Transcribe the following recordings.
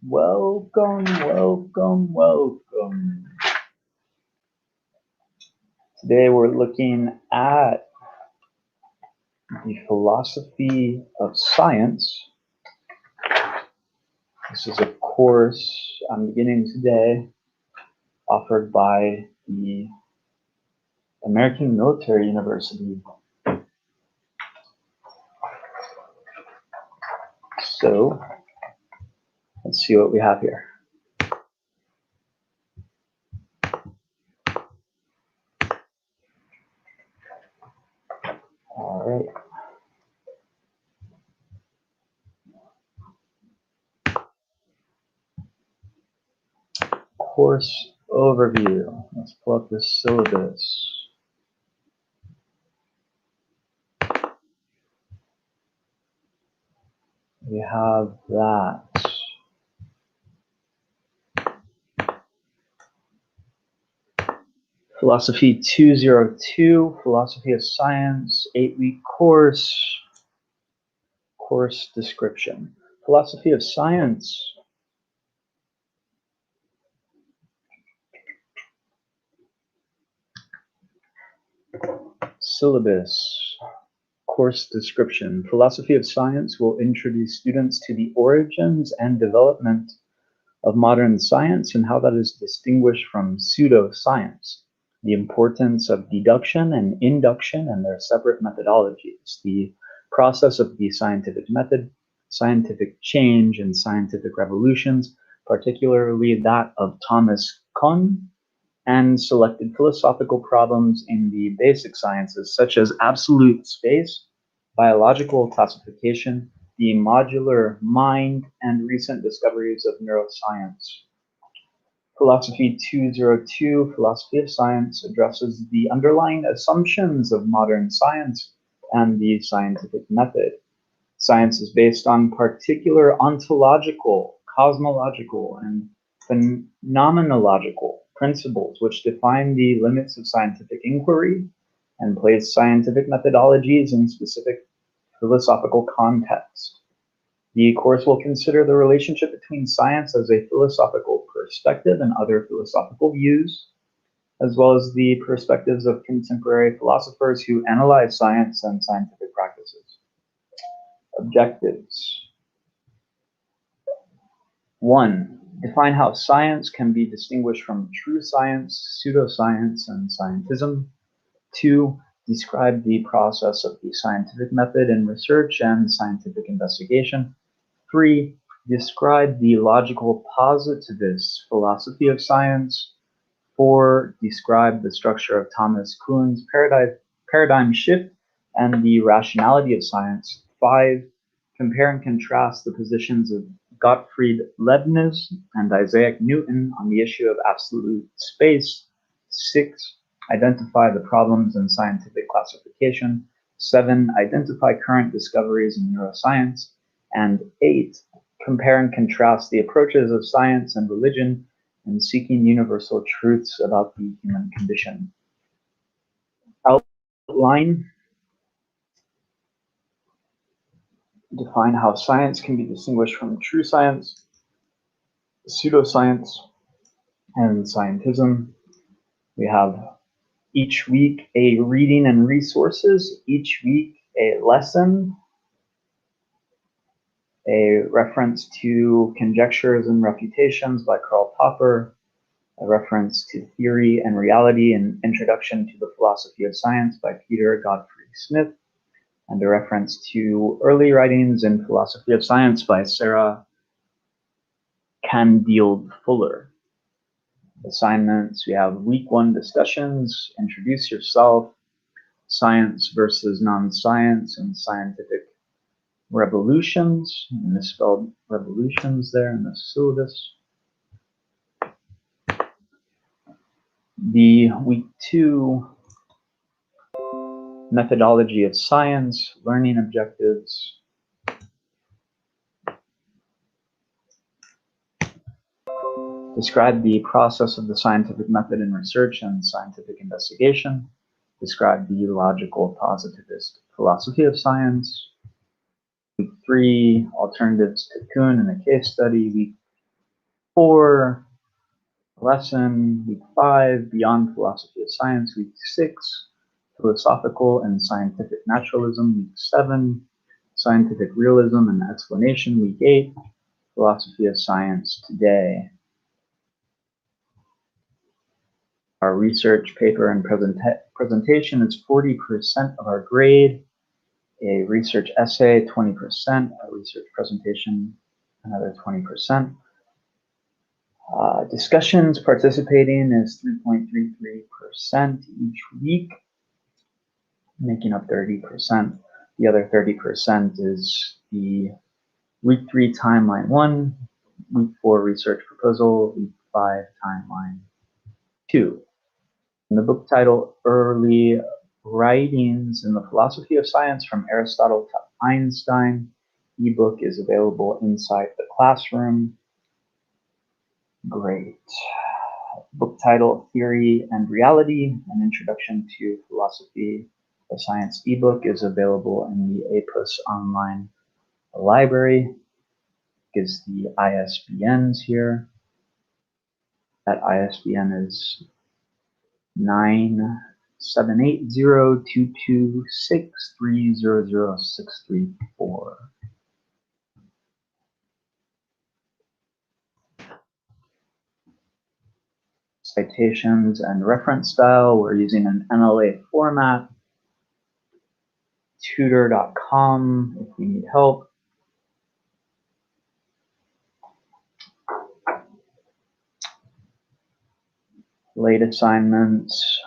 Welcome, welcome, welcome. Today we're looking at the philosophy of science. This is a course I'm beginning today, offered by the American Military University. So, let's see what we have here. All right. Course overview. Let's pull up the syllabus. We have that. Philosophy 202, Philosophy of Science, 8-week course description. Philosophy of Science. Syllabus. Course description. Philosophy of Science will introduce students to the origins and development of modern science and how that is distinguished from pseudoscience. The importance of deduction and induction and their separate methodologies. The process of the scientific method, scientific change and scientific revolutions, particularly that of Thomas Kuhn, and selected philosophical problems in the basic sciences, such as absolute space, biological classification, the modular mind, and recent discoveries of neuroscience. Philosophy 202, Philosophy of Science, addresses the underlying assumptions of modern science and the scientific method. Science is based on particular ontological, cosmological, and phenomenological principles which define the limits of scientific inquiry and place scientific methodologies in specific philosophical context. The course will consider the relationship between science as a philosophical perspective and other philosophical views, as well as the perspectives of contemporary philosophers who analyze science and scientific practices. Objectives. 1. Define how science can be distinguished from true science, pseudoscience, and scientism. 2. Describe the process of the scientific method in research and scientific investigation. 3. Describe the logical positivist philosophy of science. 4. Describe the structure of Thomas Kuhn's paradigm shift and the rationality of science. 5. Compare and contrast the positions of Gottfried Leibniz and Isaac Newton on the issue of absolute space. 6. Identify the problems in scientific classification. 7. Identify current discoveries in neuroscience. And 8. Compare and contrast the approaches of science and religion in seeking universal truths about the human condition. Outline. Define how science can be distinguished from true science, pseudoscience, and scientism. We have each week a reading and resources, each week a lesson, a reference to Conjectures and Refutations by Karl Popper, a reference to Theory and Reality and Introduction to the Philosophy of Science by Peter Godfrey Smith, and a reference to early writings in philosophy of science by Sarah Canfield Fuller. Assignments, we have week 1 discussions, introduce yourself, science versus non-science, and scientific revolutions, misspelled revolutions there in the syllabus. The week 2 methodology of science, learning objectives. Describe the process of the scientific method in research and scientific investigation. Describe the logical positivist philosophy of science. Week 3, alternatives to Kuhn in a case study. Week 4 lesson, week 5, Beyond Philosophy of Science, week 6, Philosophical and Scientific Naturalism, week 7, Scientific Realism and Explanation, week 8, Philosophy of Science Today. Our research paper and presentation is 40% of our grade, a research essay 20%, a research presentation another 20%. Discussions participating is 3.33% each week, making up 30%. The other 30% is the week 3 timeline 1, week 4 research proposal, week 5 timeline 2. And the book title, Early Writings in the Philosophy of Science from Aristotle to Einstein, ebook is available inside the classroom. Great. Book title, Theory and Reality, An Introduction to Philosophy of Science ebook is available in the APUS online library. Gives the ISBNs here. That ISBN is 9780226300634. Citations and reference style, we're using an NLA format. Tutor.com if we need help. Late assignments.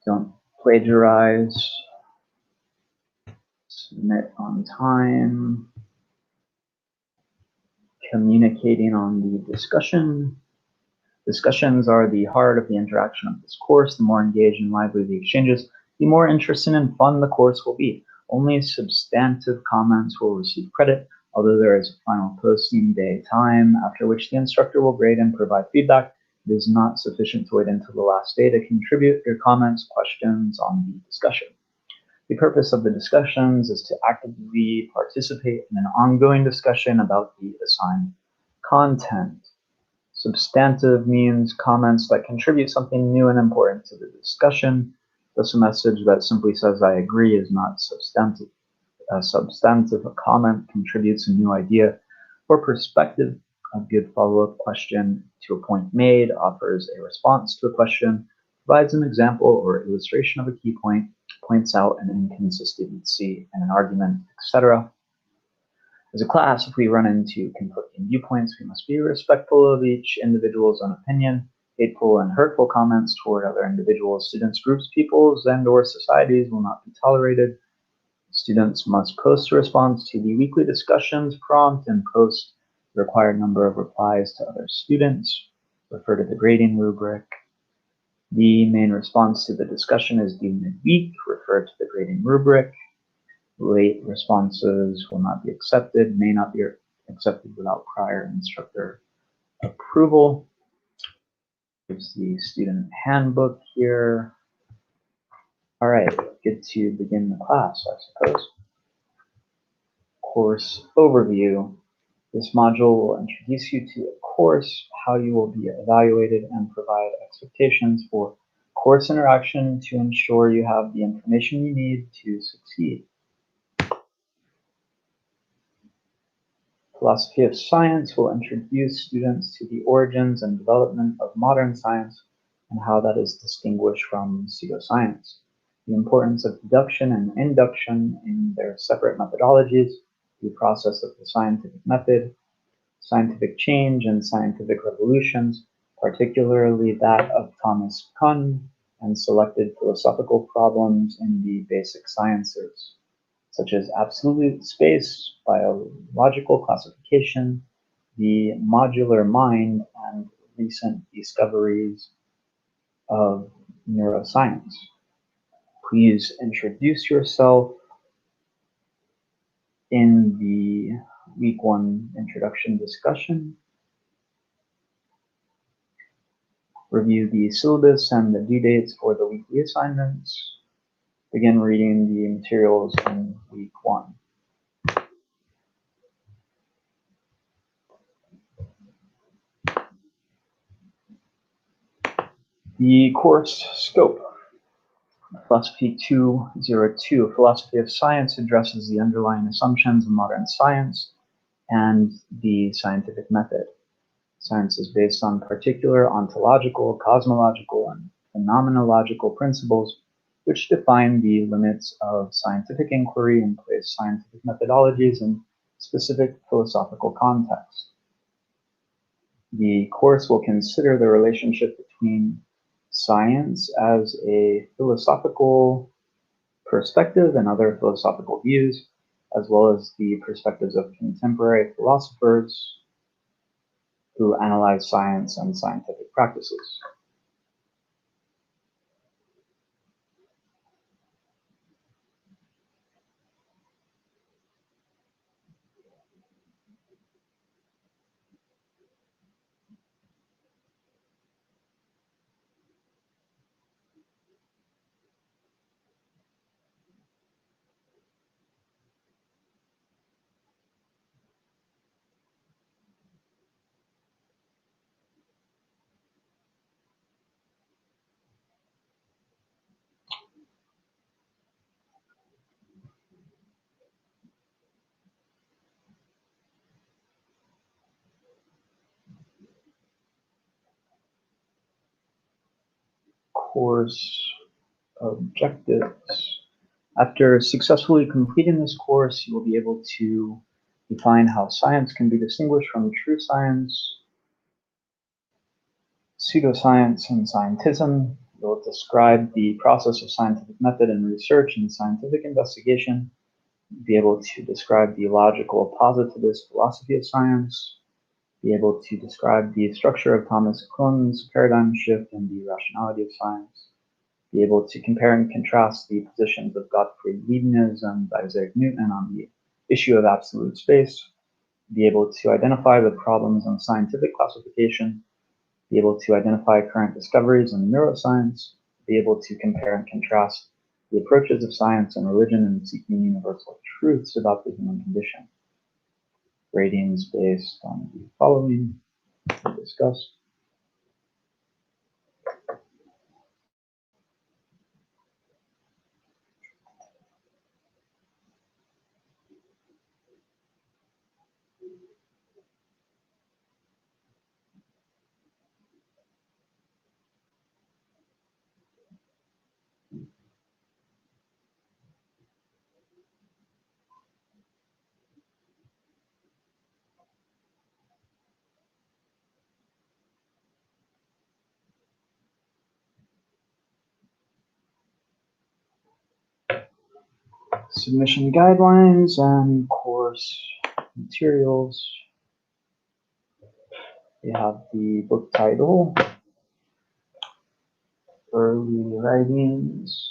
Don't plagiarize. Submit on time. Communicating on the discussion. Discussions are the heart of the interaction of this course. The more engaged and lively the exchanges, the more interesting and fun the course will be. Only substantive comments will receive credit, although there is a final posting day time, after which the instructor will grade and provide feedback. It is not sufficient to wait until the last day to contribute your comments, questions on the discussion. The purpose of the discussions is to actively participate in an ongoing discussion about the assigned content. Substantive means comments that contribute something new and important to the discussion. Thus, a message that simply says, I agree, is not substantive. A substantive comment contributes a new idea or perspective. A good follow-up question to a point made offers a response to a question, provides an example or illustration of a key point, points out an inconsistency in an argument, etc. As a class, if we run into conflicting viewpoints, we must be respectful of each individual's own opinion. Hateful and hurtful comments toward other individuals, students, groups, peoples, and/or societies will not be tolerated. Students must post a response to the weekly discussions prompt and post the required number of replies to other students. Refer to the grading rubric. The main response to the discussion is due mid-week. Refer to the grading rubric. Late responses will not be accepted, may not be accepted without prior instructor approval. Here's the student handbook here. All right, good to begin the class, I suppose. Course overview. This module will introduce you to a course, how you will be evaluated, and provide expectations for course interaction to ensure you have the information you need to succeed. Philosophy of Science will introduce students to the origins and development of modern science and how that is distinguished from pseudoscience. The importance of deduction and induction in their separate methodologies, the process of the scientific method, scientific change and scientific revolutions, particularly that of Thomas Kuhn, and selected philosophical problems in the basic sciences, such as absolute space, biological classification, the modular mind, and recent discoveries of neuroscience. Please introduce yourself in the week 1 introduction discussion. Review the syllabus and the due dates for the weekly assignments. Begin reading the materials in week 1. The course scope. Philosophy 202, Philosophy of Science, addresses the underlying assumptions of modern science and the scientific method. Science is based on particular ontological, cosmological, and phenomenological principles which define the limits of scientific inquiry and place scientific methodologies in specific philosophical contexts. The course will consider the relationship between science as a philosophical perspective and other philosophical views, as well as the perspectives of contemporary philosophers who analyze science and scientific practices. Course objectives. After successfully completing this course, you will be able to define how science can be distinguished from true science, pseudoscience, and scientism. You'll describe the process of scientific method and research and scientific investigation, be able to describe the logical positivist philosophy of science, be able to describe the structure of Thomas Kuhn's paradigm shift and the rationality of science, be able to compare and contrast the positions of Gottfried Leibniz and Isaac Newton on the issue of absolute space, be able to identify the problems in scientific classification, be able to identify current discoveries in neuroscience, be able to compare and contrast the approaches of science and religion in seeking universal truths about the human condition. Ratings based on the following we discussed. Submission guidelines and course materials. We have the book title, early writings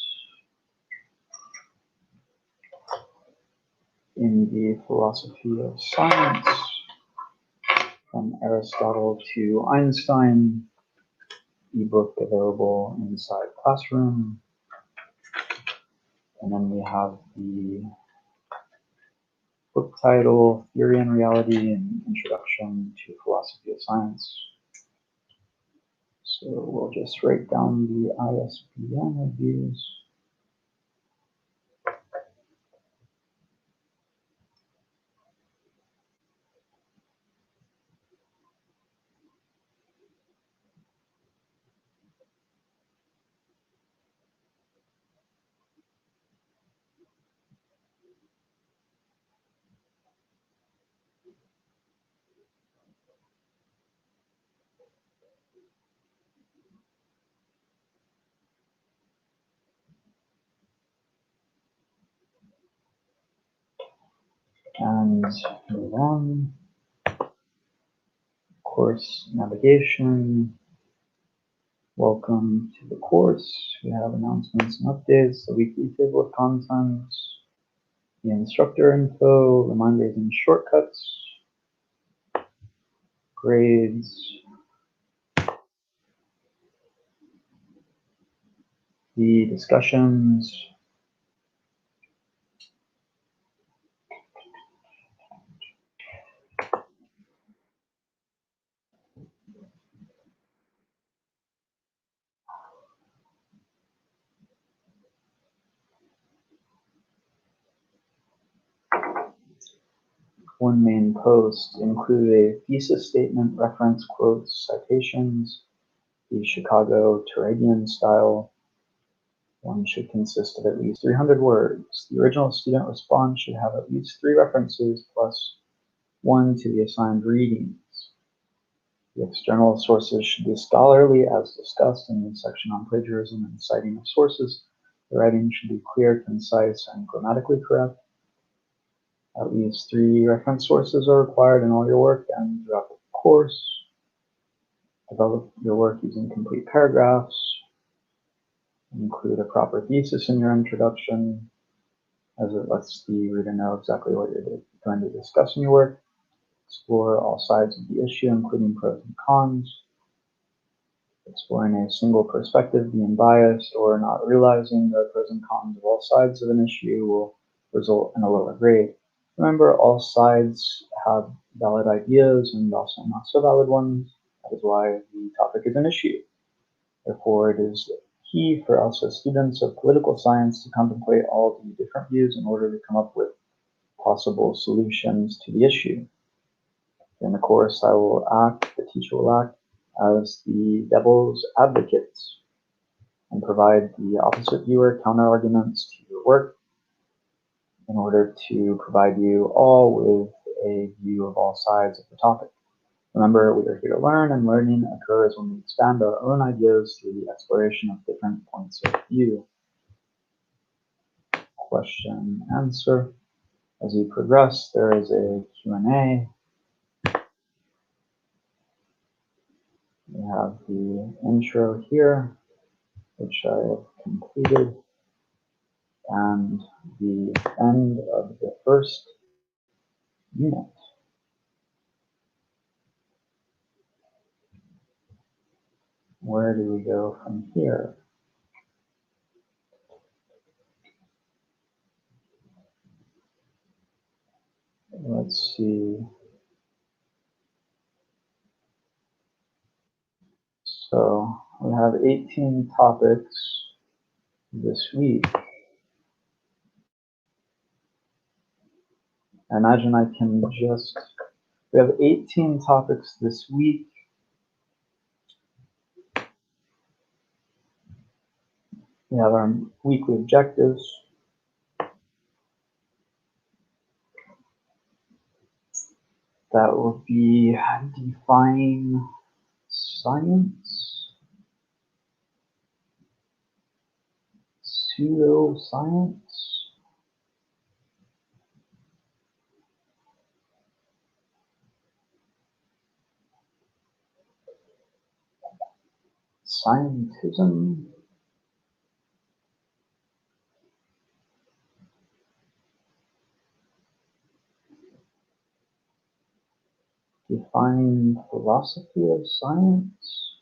in the philosophy of science, from Aristotle to Einstein, ebook available inside Classroom. And then we have the book title, Theory and Reality, and Introduction to Philosophy of Science. So we'll just write down the ISBN of these. And move on. Course navigation. Welcome to the course. We have announcements and updates, the weekly table of contents, the instructor info, reminders and shortcuts, grades, the discussions, one main post include a thesis statement, reference quotes, citations, the Chicago Turagian style. One should consist of at least 300 words. The original student response should have at least 3 references plus 1 to the assigned readings. The external sources should be scholarly as discussed in the section on plagiarism and citing of sources. The writing should be clear, concise, and grammatically correct. At least 3 reference sources are required in all your work and throughout the course. Develop your work using complete paragraphs. Include a proper thesis in your introduction, as it lets the reader know exactly what you're going to discuss in your work. Explore all sides of the issue, including pros and cons. Exploring a single perspective, being biased, or not realizing the pros and cons of all sides of an issue will result in a lower grade. Remember, all sides have valid ideas and also not so valid ones. That is why the topic is an issue. Therefore, it is key for us as students of political science to contemplate all the different views in order to come up with possible solutions to the issue. In the course, the teacher will act as the devil's advocate and provide the opposite viewer counter-arguments to your work in order to provide you all with a view of all sides of the topic. Remember, we are here to learn, and learning occurs when we expand our own ideas through the exploration of different points of view. Question, answer. As you progress, there is a Q&A. We have the intro here, which I have completed, and the end of the first unit. Where do we go from here? Let's see. So we have 18 topics this week. I imagine I can we have 18 topics this week. We have our weekly objectives. That will be define science, pseudoscience, scientism, define philosophy of science,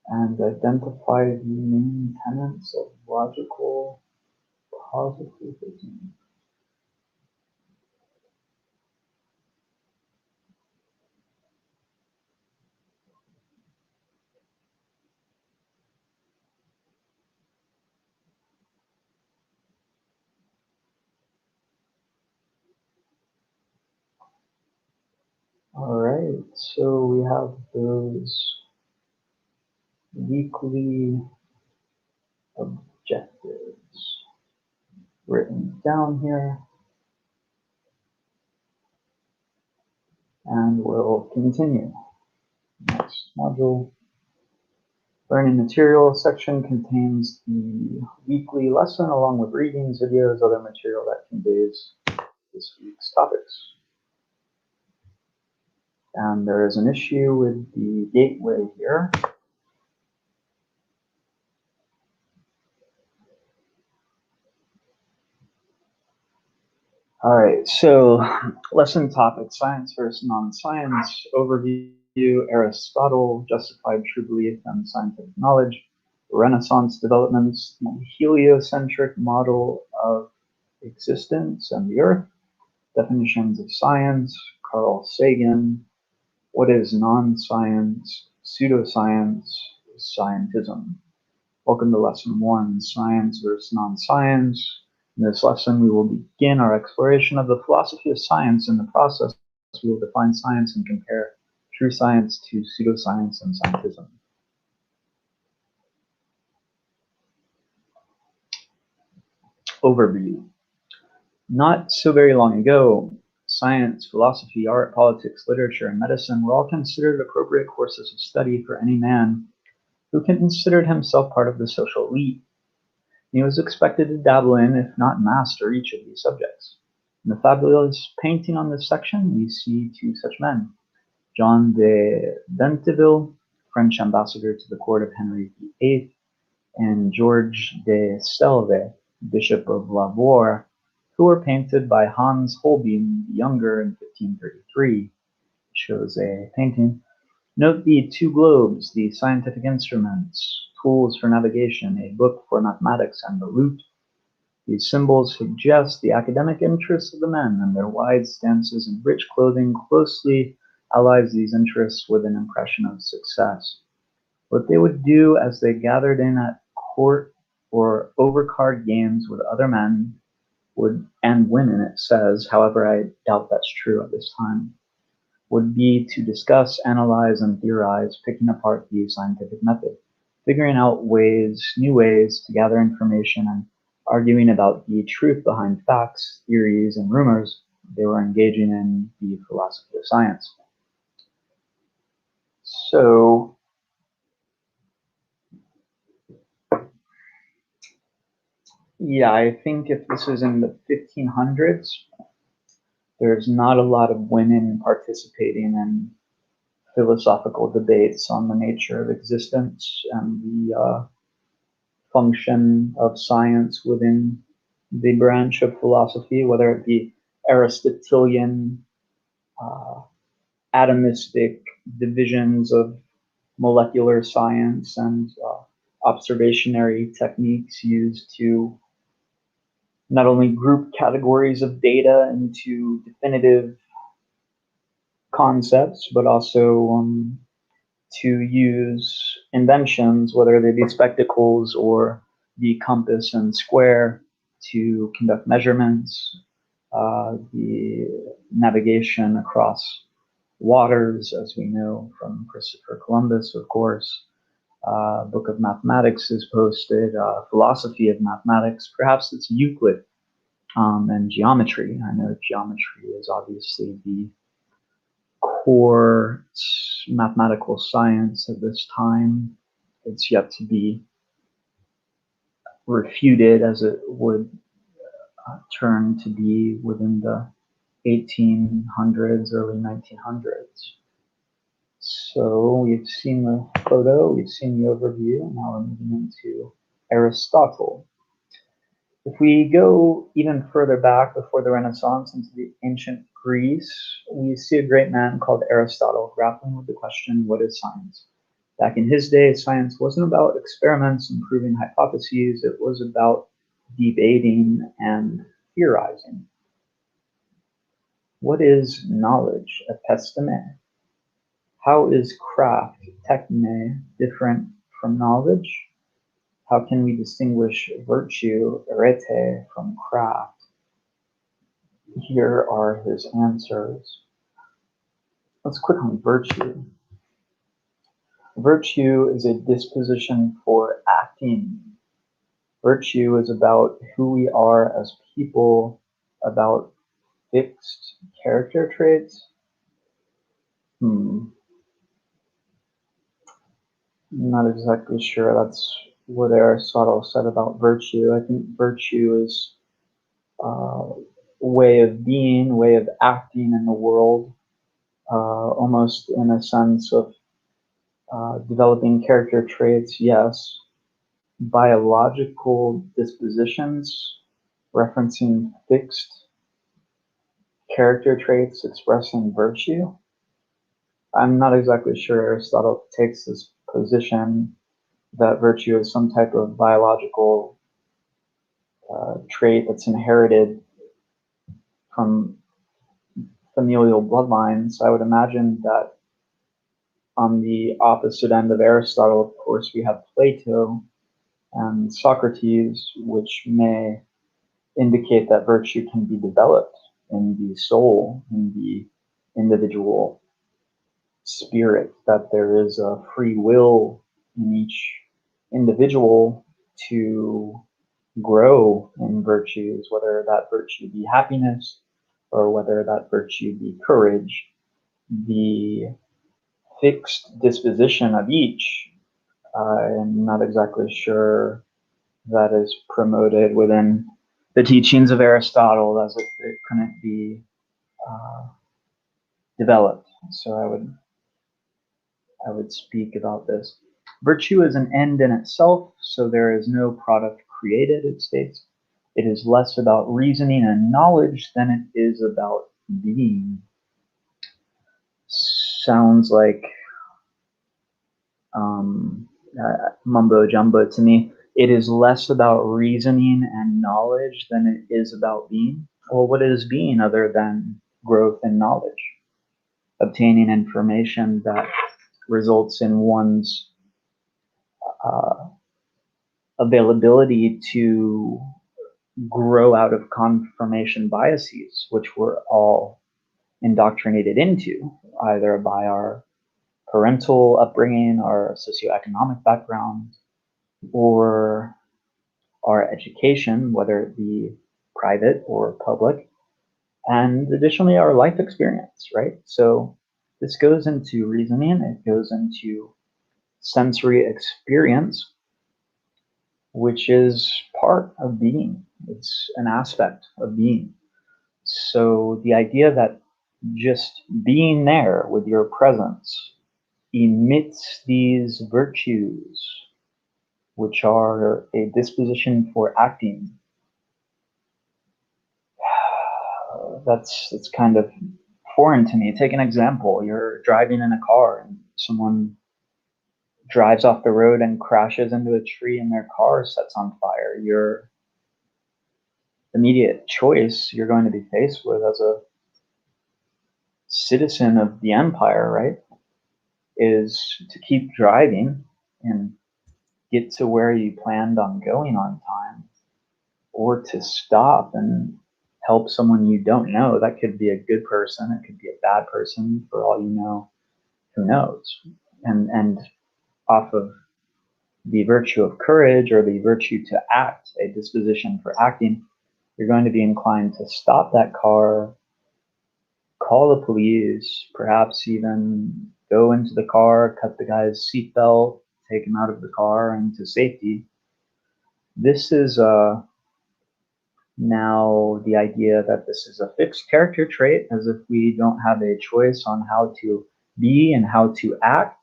and identify the main tenets of logical positivism. All right, so we have those weekly objectives written down here, and we'll continue. Next module. Learning material section contains the weekly lesson along with readings, videos, other material that conveys this week's topics. And there is an issue with the gateway here. All right, so lesson topic, science versus non-science, overview, Aristotle, justified true belief and scientific knowledge, Renaissance developments, the heliocentric model of existence and the earth, definitions of science, Carl Sagan, What is non-science, pseudoscience, scientism? Welcome to lesson 1, science versus non-science. In this lesson, we will begin our exploration of the philosophy of science. In the process, we will define science and compare true science to pseudoscience and scientism. Overview. Not so very long ago, science, philosophy, art, politics, literature, and medicine were all considered appropriate courses of study for any man who considered himself part of the social elite. He was expected to dabble in, if not master, each of these subjects. In the fabulous painting on this section, we see two such men. John de Venteville, French ambassador to the court of Henry VIII, and George de Selve, Bishop of Lavaur, who were painted by Hans Holbein the Younger in 1533. Shows a painting. Note the two globes, the scientific instruments, tools for navigation, a book for mathematics, and the lute. These symbols suggest the academic interests of the men, and their wide stances and rich clothing closely allies these interests with an impression of success. What they would do as they gathered in at court or over card games with other men and women, it says, however, I doubt that's true at this time, would be to discuss, analyze, and theorize, picking apart the scientific method, figuring out new ways to gather information, and arguing about the truth behind facts, theories, and rumors. They were engaging in the philosophy of science. So, yeah, I think if this is in the 1500s, there's not a lot of women participating in philosophical debates on the nature of existence and the function of science within the branch of philosophy, whether it be Aristotelian, atomistic divisions of molecular science and observationary techniques used to not only group categories of data into definitive concepts, but also to use inventions, whether they be spectacles or the compass and square, to conduct measurements, the navigation across waters, as we know from Christopher Columbus, of course. Book of Mathematics is posted, philosophy of mathematics, perhaps it's Euclid, and geometry. I know geometry is obviously the core mathematical science of this time. It's yet to be refuted as it would turn to be within the 1800s, early 1900s. So we've seen the photo, we've seen the overview, now we're moving into Aristotle. If we go even further back before the Renaissance into the ancient Greece, we see a great man called Aristotle grappling with the question, what is science? Back in his day, science wasn't about experiments and proving hypotheses, it was about debating and theorizing. What is knowledge, episteme? How is craft, techne, different from knowledge? How can we distinguish virtue, arete, from craft? Here are his answers. Let's click on virtue. Virtue is a disposition for acting. Virtue is about who we are as people, about fixed character traits. I'm not exactly sure that's what Aristotle said about virtue. I think virtue is a way of being, way of acting in the world, almost in a sense of developing character traits, yes. Biological dispositions, referencing fixed character traits expressing virtue. I'm not exactly sure Aristotle takes this position that virtue is some type of biological trait that's inherited from familial bloodlines. I would imagine that On the opposite end of Aristotle, of course, we have Plato and Socrates, which may indicate that virtue can be developed in the soul, in the individual spirit, that there is a free will in each individual to grow in virtues, whether that virtue be happiness or whether that virtue be courage. The fixed disposition of each, I'm not exactly sure that is promoted within the teachings of Aristotle, as if it couldn't be developed. So I would speak about this. Virtue is an end in itself, so there is no product created, it states. It is less about reasoning and knowledge than it is about being. Sounds like mumbo jumbo to me. It is less about reasoning and knowledge than it is about being. Well, what is being other than growth and knowledge? Obtaining information that results in one's availability to grow out of confirmation biases, which we're all indoctrinated into, either by our parental upbringing, our socioeconomic background, or our education, whether it be private or public, and additionally our life experience, right? So this goes into reasoning, it goes into sensory experience, which is part of being. It's an aspect of being. So the idea that just being there with your presence emits these virtues, which are a disposition for acting, that's kind of foreign to me. Take an example. You're driving in a car and someone drives off the road and crashes into a tree and their car sets on fire. Your immediate choice you're going to be faced with as a citizen of the empire, right, is to keep driving and get to where you planned on going on time, or to stop and help someone you don't know. That could be a good person, it could be a bad person, for all you know, who knows? And off of the virtue of courage or the virtue to act, a disposition for acting, you're going to be inclined to stop that car, call the police, perhaps even go into the car, cut the guy's seatbelt, take him out of the car into safety. This is now the idea that this is a fixed character trait, as if we don't have a choice on how to be and how to act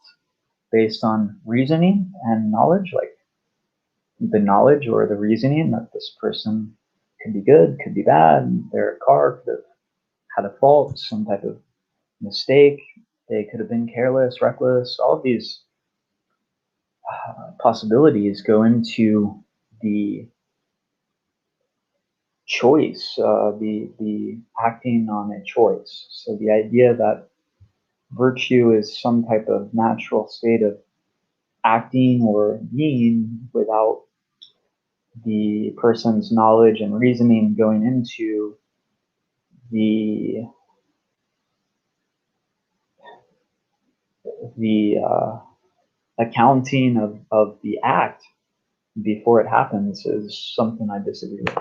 based on reasoning and knowledge, like the knowledge or the reasoning that this person could be good, could be bad, their car could have had a fault, some type of mistake, they could have been careless, reckless. All of these possibilities go into the choice, the acting on a choice. So the idea that virtue is some type of natural state of acting or being without the person's knowledge and reasoning going into the accounting of the act before it happens is something I disagree with.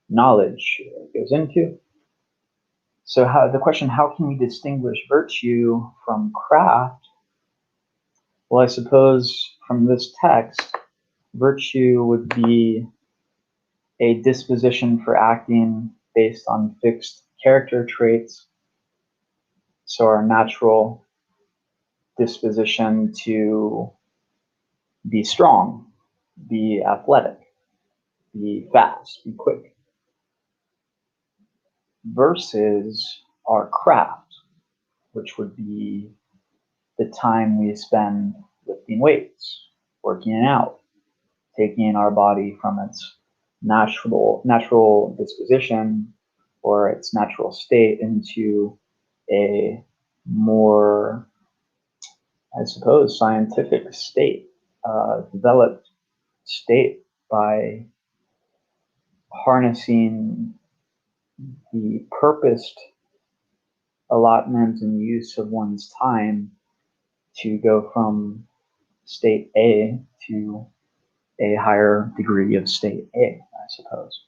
Knowledge goes into. So the question, how can we distinguish virtue from craft? Well, I suppose from this text, virtue would be a disposition for acting based on fixed character traits. So our natural disposition to be strong, be athletic, be fast, be quick, versus our craft, which would be the time we spend lifting weights, working out, taking our body from its natural disposition or its natural state into a more I suppose, scientific state, developed state by harnessing the purposed allotment and use of one's time to go from state A to a higher degree of state A, I suppose.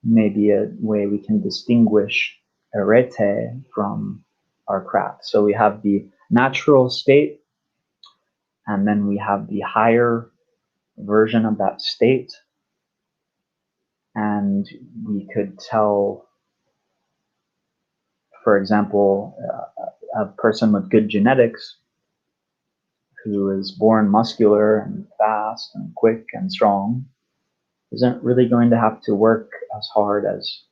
Maybe a way we can distinguish arete from our craft. So we have the natural state, and then we have the higher version of that state. And we could tell, for example, a person with good genetics who is born muscular and fast and quick and strong isn't really going to have to work as hard as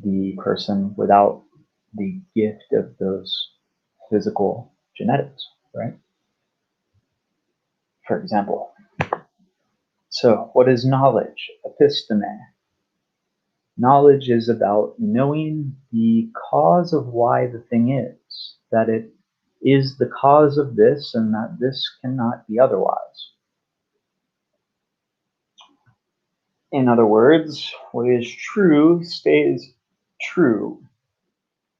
the person without the gift of those physical genetics, right? For example. So what is knowledge? Episteme. Knowledge is about knowing the cause of why the thing is, that it is the cause of this and that this cannot be otherwise. In other words, what is true stays true.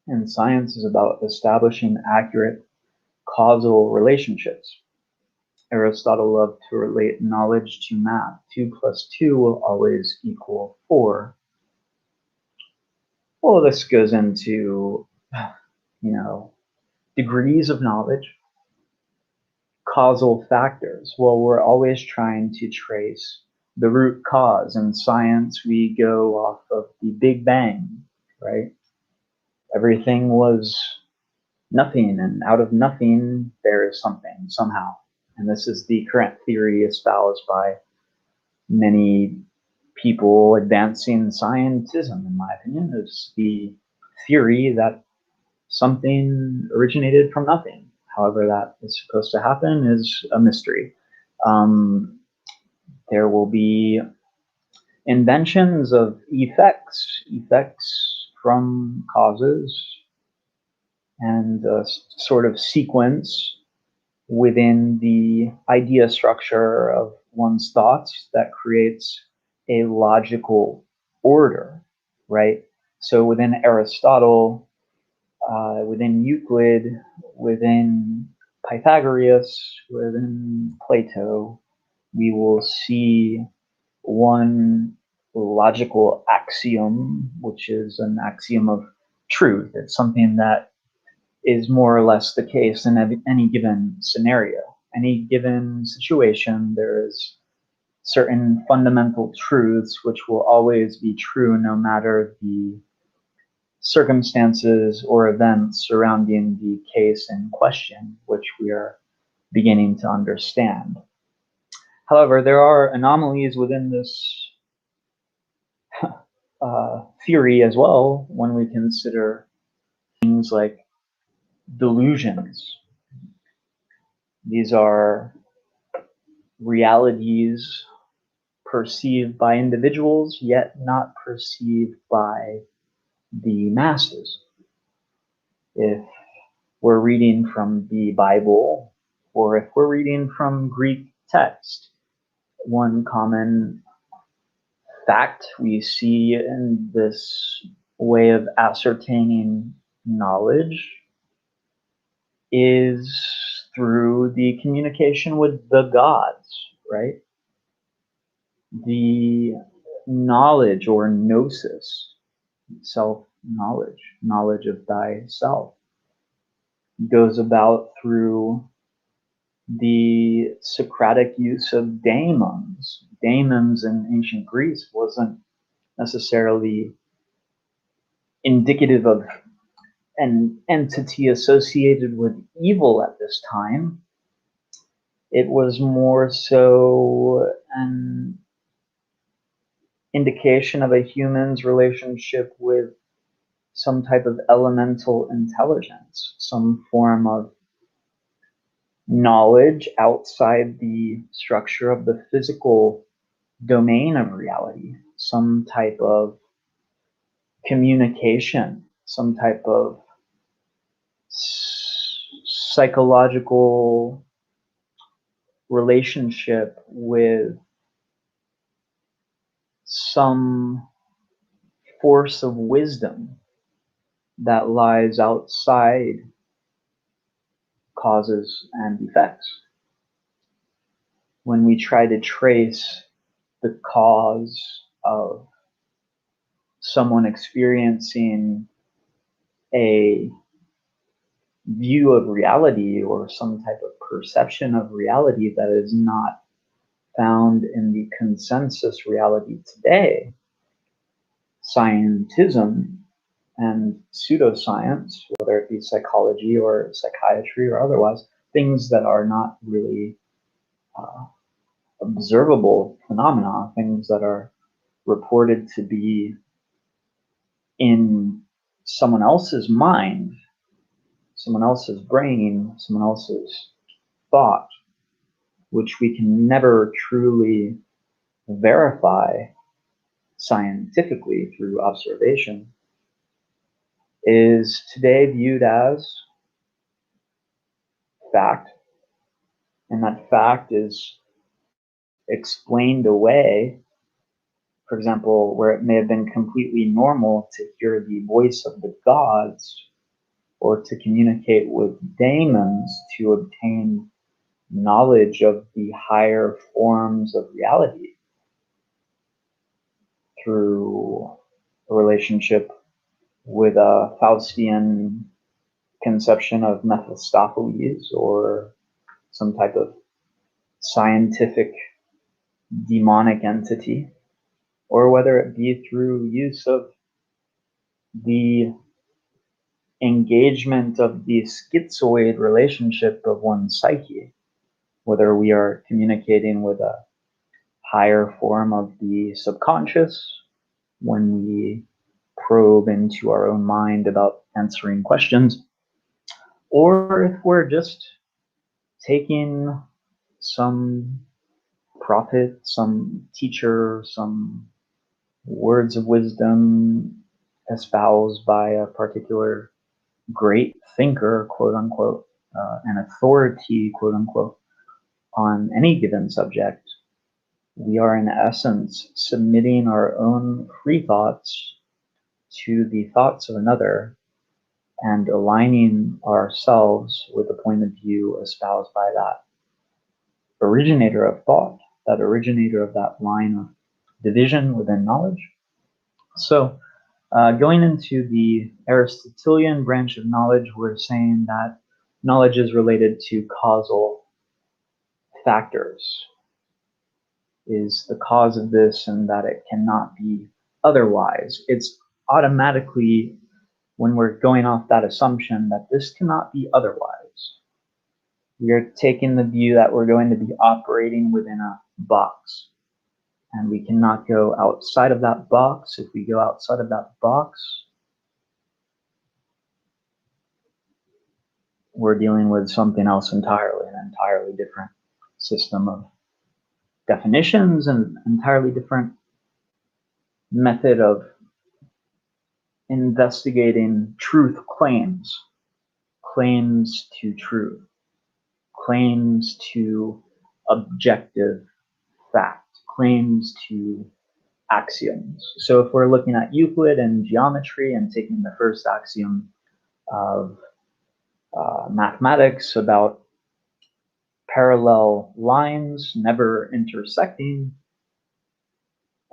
And science is about establishing accurate causal relationships. Aristotle loved to relate knowledge to math. 2 plus 2 will always equal 4. Well, this goes into, degrees of knowledge, causal factors. Well, we're always trying to trace the root cause. In science, we go off of the Big Bang, right? Everything was nothing, and out of nothing, there is something somehow. And this is the current theory espoused by many people advancing scientism, in my opinion, is the theory that something originated from nothing. However that is supposed to happen is a mystery. There will be inventions of effects from causes, and a sort of sequence within the idea structure of one's thoughts that creates a logical order, right? So within Aristotle, within Euclid, within Pythagoras, within Plato, we will see one logical axiom, which is an axiom of truth. It's something that is more or less the case in any given scenario. Any given situation, there is certain fundamental truths which will always be true no matter the circumstances or events surrounding the case in question, which we are beginning to understand. However, there are anomalies within this theory as well when we consider things like delusions. These are realities perceived by individuals, yet not perceived by the masses. If we're reading from the Bible, or if we're reading from Greek text, one common fact we see in this way of ascertaining knowledge is through the communication with the gods, right? The knowledge or gnosis, self-knowledge, knowledge of thyself, goes about through the Socratic use of daemons. Daemons in ancient Greece wasn't necessarily indicative of an entity associated with evil at this time. It was more so an indication of a human's relationship with some type of elemental intelligence, some form of knowledge outside the structure of the physical domain of reality, some type of communication, some type of psychological relationship with some force of wisdom that lies outside causes and effects. When we try to trace the cause of someone experiencing a view of reality or some type of perception of reality that is not found in the consensus reality today, scientism and pseudoscience, whether it be psychology or psychiatry or otherwise, things that are not really observable phenomena, things that are reported to be in someone else's mind, someone else's brain, someone else's thought, which we can never truly verify scientifically through observation, is today viewed as fact, and that fact is explained away. For example, where it may have been completely normal to hear the voice of the gods or to communicate with daemons to obtain knowledge of the higher forms of reality through a relationship with a Faustian conception of Mephistopheles or some type of scientific demonic entity, or whether it be through use of the engagement of the schizoid relationship of one's psyche, whether we are communicating with a higher form of the subconscious when we probe into our own mind about answering questions, or if we're just taking some prophet, some teacher, some words of wisdom espoused by a particular great thinker, quote unquote, an authority, quote unquote, on any given subject. We are in essence submitting our own free thoughts to the thoughts of another and aligning ourselves with the point of view espoused by that originator of thought, that originator of that line of division within knowledge. So, going into the Aristotelian branch of knowledge, we're saying that knowledge is related to causal factors, is the cause of this, and that it cannot be otherwise. It's automatically, when we're going off that assumption that this cannot be otherwise, we are taking the view that we're going to be operating within a box, and we cannot go outside of that box. If we go outside of that box, we're dealing with something else entirely, an entirely different system of definitions, and entirely different method of investigating truth claims, claims to truth, claims to objective fact, claims to axioms. So if we're looking at Euclid and geometry and taking the first axiom of mathematics about parallel lines never intersecting,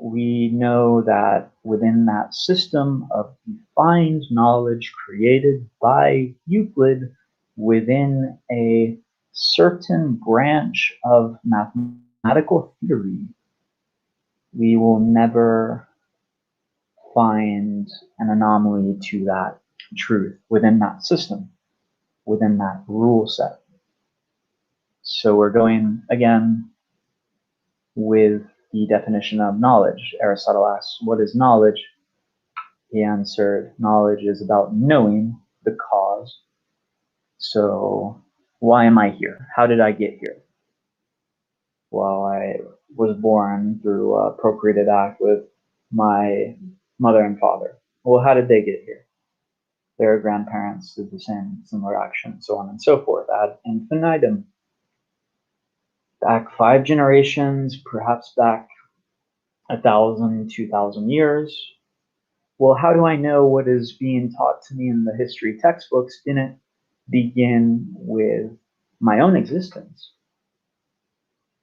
we know that within that system of defined knowledge created by Euclid within a certain branch of mathematical theory, we will never find an anomaly to that truth within that system, within that rule set. So we're going again with the definition of knowledge. Aristotle asks, what is knowledge? He answered, knowledge is about knowing the cause. So why am I here? How did I get here? Well, I was born through a procreated act with my mother and father. Well, how did they get here? Their grandparents did the same, similar action, so on and so forth, ad infinitum. back 5 generations, perhaps back 1,000, 2,000 years. Well, how do I know what is being taught to me in the history textbooks didn't begin with my own existence?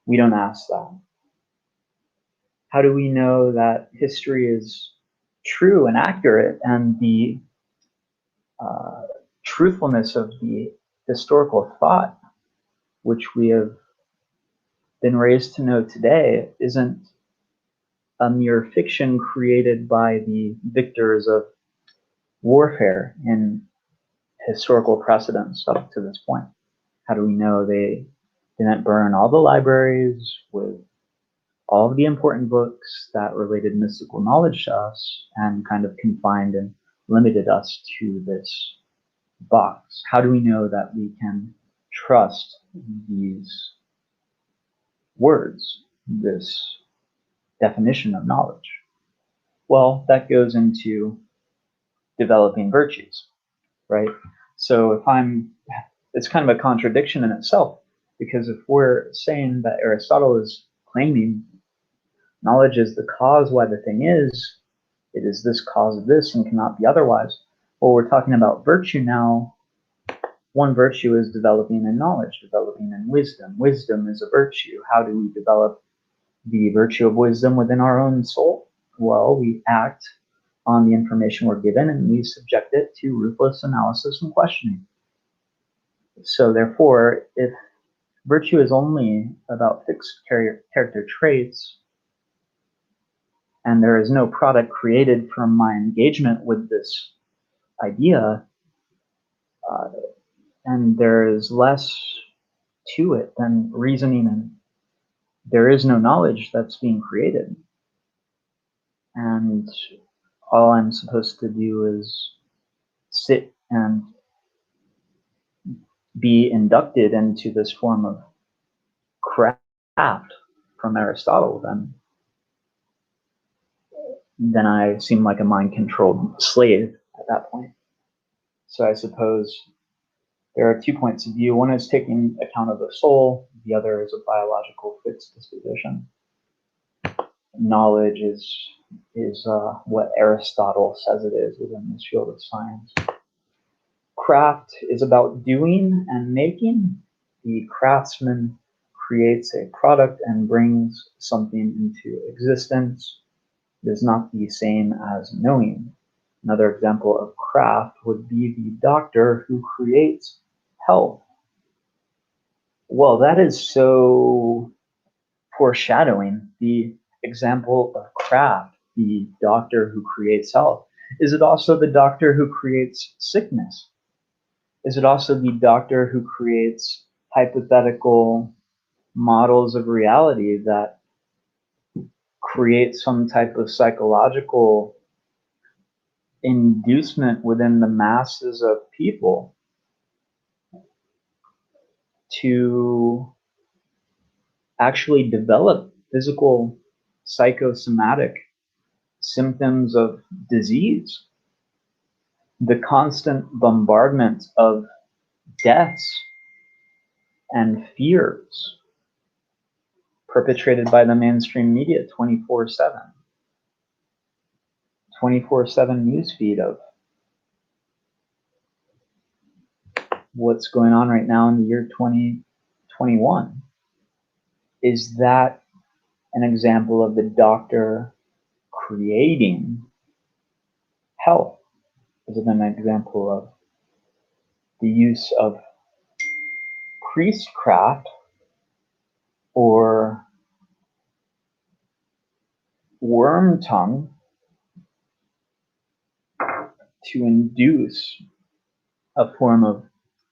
We don't ask that. How do we know that history is true and accurate, and the truthfulness of the historical thought, which we have been raised to know today, isn't a mere fiction created by the victors of warfare in historical precedents up to this point? How do we know they didn't burn all the libraries with all of the important books that related mystical knowledge to us and kind of confined and limited us to this box? How do we know that we can trust these words, this definition of knowledge? Well, that goes into developing virtues, right? So it's kind of a contradiction in itself, because if we're saying that Aristotle is claiming knowledge is the cause why the thing is, it is this cause of this and cannot be otherwise. Well, we're talking about virtue now. One virtue is developing in knowledge, developing in wisdom. Wisdom is a virtue. How do we develop the virtue of wisdom within our own soul? Well, we act on the information we're given and we subject it to ruthless analysis and questioning. So therefore, if virtue is only about fixed character traits, and there is no product created from my engagement with this idea, and there is less to it than reasoning, and there is no knowledge that's being created. And all I'm supposed to do is sit and be inducted into this form of craft from Aristotle, then I seem like a mind-controlled slave at that point. So I suppose there are 2 points of view. One is taking account of the soul. The other is a biological fixed disposition. Knowledge is what Aristotle says it is within this field of science. Craft is about doing and making. The craftsman creates a product and brings something into existence. It is not the same as knowing. Another example of craft would be the doctor who creates health. Well, that is so foreshadowing the example of craft, the doctor who creates health. Is it also the doctor who creates sickness? Is it also the doctor who creates hypothetical models of reality that create some type of psychological inducement within the masses of people to actually develop physical psychosomatic symptoms of disease? The constant bombardment of deaths and fears perpetrated by the mainstream media 24/7. 24/7 newsfeed of what's going on right now in the year 2021. Is that an example of the doctor creating health? Is it an example of the use of priestcraft or worm tongue to induce a form of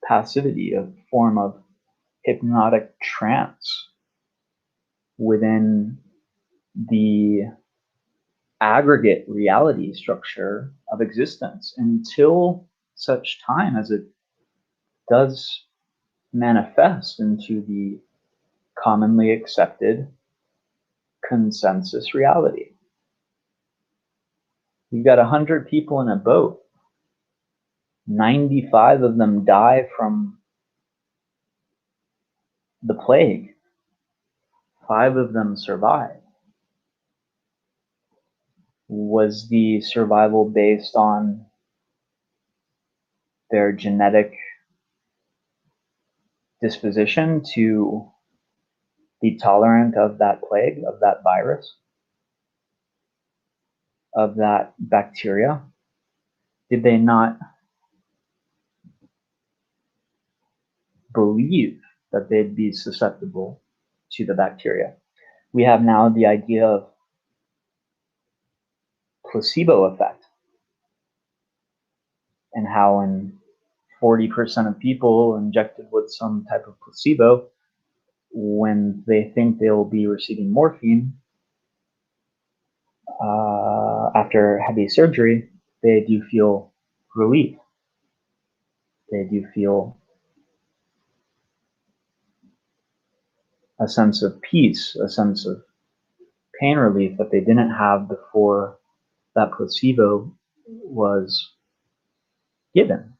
passivity, a form of hypnotic trance within the aggregate reality structure of existence until such time as it does manifest into the commonly accepted consensus reality? You've got 100 people in a boat. 95 of them die from the plague. 5 of them survived. Was the survival based on their genetic disposition to be tolerant of that plague, of that virus, of that bacteria? Did they not believe that they'd be susceptible to the bacteria? We have now the idea of placebo effect, and how in 40% of people injected with some type of placebo, when they think they'll be receiving morphine after heavy surgery, they do feel relief. They do feel a sense of peace, a sense of pain relief that they didn't have before that placebo was given.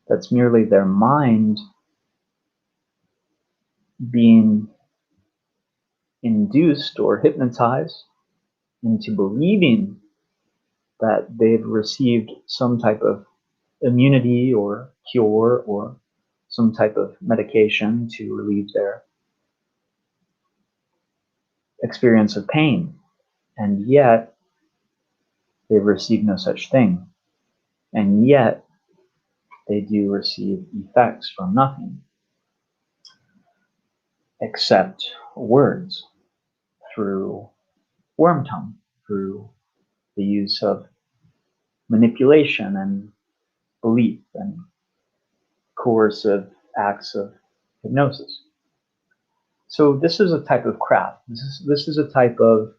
That's merely their mind being induced or hypnotized into believing that they've received some type of immunity or cure or some type of medication to relieve their experience of pain. And yet, they've received no such thing. And yet, they do receive effects from nothing except words through worm tongue, through the use of manipulation and belief and coercive acts of hypnosis. So this is a type of craft. This is a type of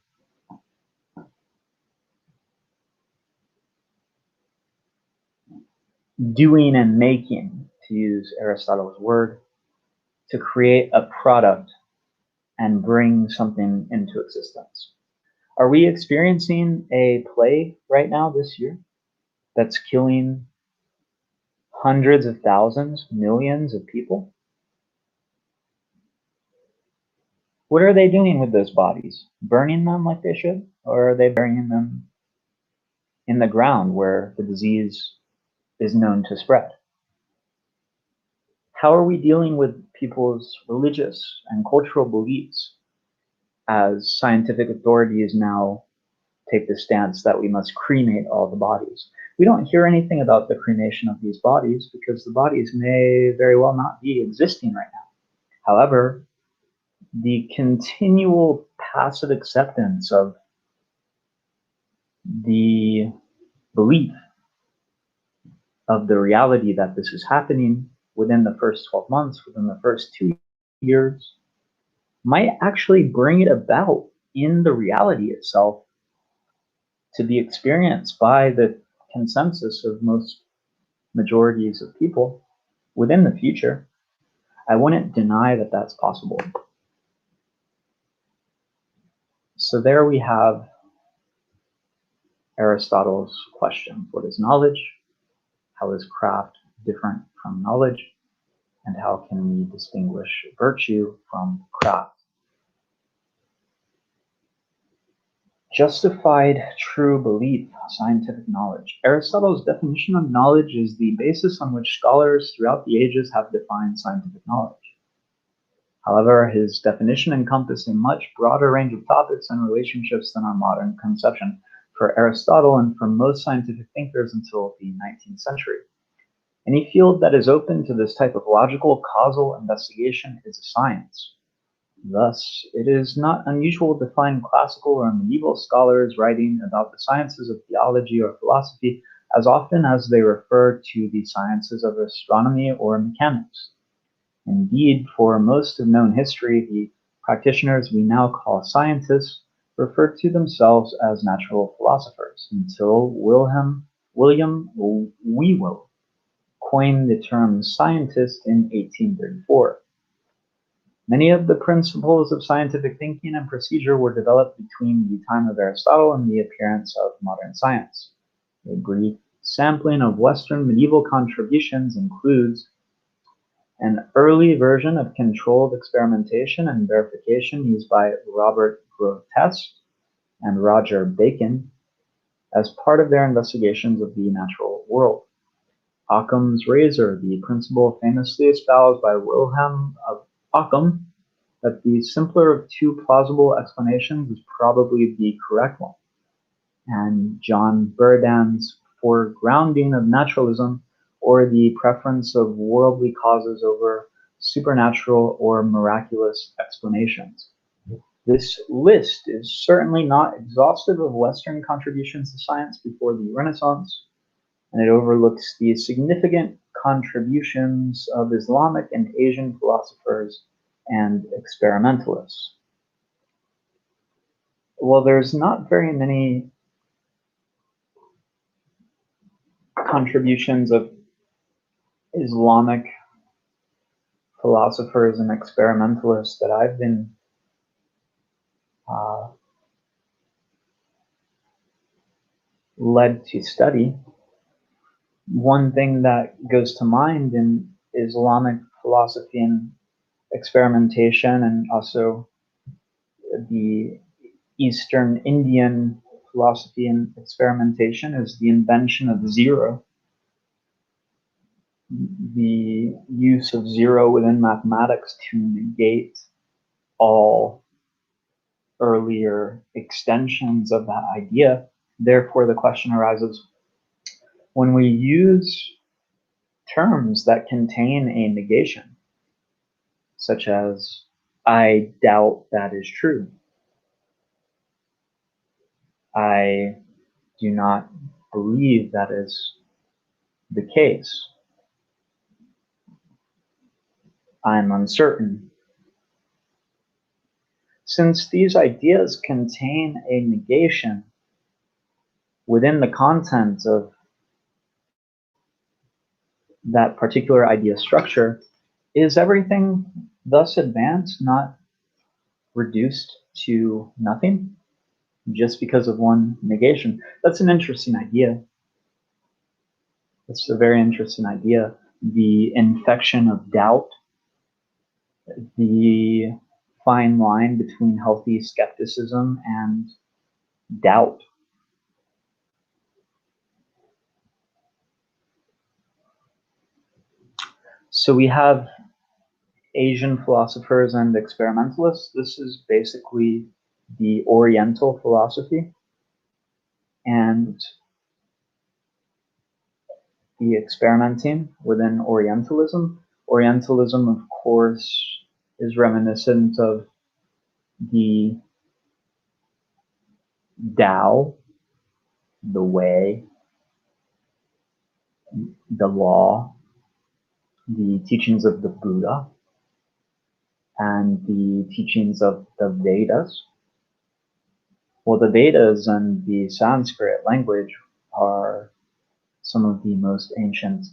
doing and making, to use Aristotle's word, to create a product and bring something into existence. Are we experiencing a plague right now this year that's killing hundreds of thousands, millions of people? What are they doing with those bodies? Burning them like they should? Or are they burying them in the ground where the disease is known to spread? How are we dealing with people's religious and cultural beliefs as scientific authorities now take the stance that we must cremate all the bodies? We don't hear anything about the cremation of these bodies because the bodies may very well not be existing right now. However, the continual passive acceptance of the belief of the reality that this is happening within the first 12 months, within the first 2 years, might actually bring it about in the reality itself to be experienced by the consensus of most majorities of people within the future. I wouldn't deny that that's possible. So there we have Aristotle's question: what is knowledge? How is craft different from knowledge? And how can we distinguish virtue from craft? Justified true belief, scientific knowledge. Aristotle's definition of knowledge is the basis on which scholars throughout the ages have defined scientific knowledge. However, his definition encompassed a much broader range of topics and relationships than our modern conception for Aristotle and for most scientific thinkers until the 19th century. Any field that is open to this type of logical causal investigation is a science. Thus, it is not unusual to find classical or medieval scholars writing about the sciences of theology or philosophy as often as they refer to the sciences of astronomy or mechanics. Indeed, for most of known history, the practitioners we now call scientists referred to themselves as natural philosophers until William Whewell coined the term scientist in 1834. Many of the principles of scientific thinking and procedure were developed between the time of Aristotle and the appearance of modern science. A brief sampling of Western medieval contributions includes an early version of controlled experimentation and verification used by Robert Grotest and Roger Bacon as part of their investigations of the natural world. Occam's razor, the principle famously espoused by Wilhelm of Occam, that the simpler of two plausible explanations is probably the correct one, and John Buridan's foregrounding of naturalism, or the preference of worldly causes over supernatural or miraculous explanations. This list is certainly not exhaustive of Western contributions to science before the Renaissance, and it overlooks the significant contributions of Islamic and Asian philosophers and experimentalists. Well, there's not very many contributions of Islamic philosophers and experimentalists that I've been led to study. One thing that goes to mind in Islamic philosophy and experimentation, and also the Eastern Indian philosophy and experimentation, is the invention of zero. The use of zero within mathematics to negate all earlier extensions of that idea. Therefore, the question arises, when we use terms that contain a negation, such as, I doubt that is true, I do not believe that is the case, I'm uncertain. Since these ideas contain a negation within the content of that particular idea structure, is everything thus advanced not reduced to nothing just because of one negation? That's an interesting idea. It's a very interesting idea. The infection of doubt, the fine line between healthy skepticism and doubt. So we have Asian philosophers and experimentalists. This is basically the Oriental philosophy, and the experimenting within Orientalism. Orientalism, of course, is reminiscent of the Tao, the way, the law, the teachings of the Buddha, and the teachings of the Vedas. Well, the Vedas and the Sanskrit language are some of the most ancient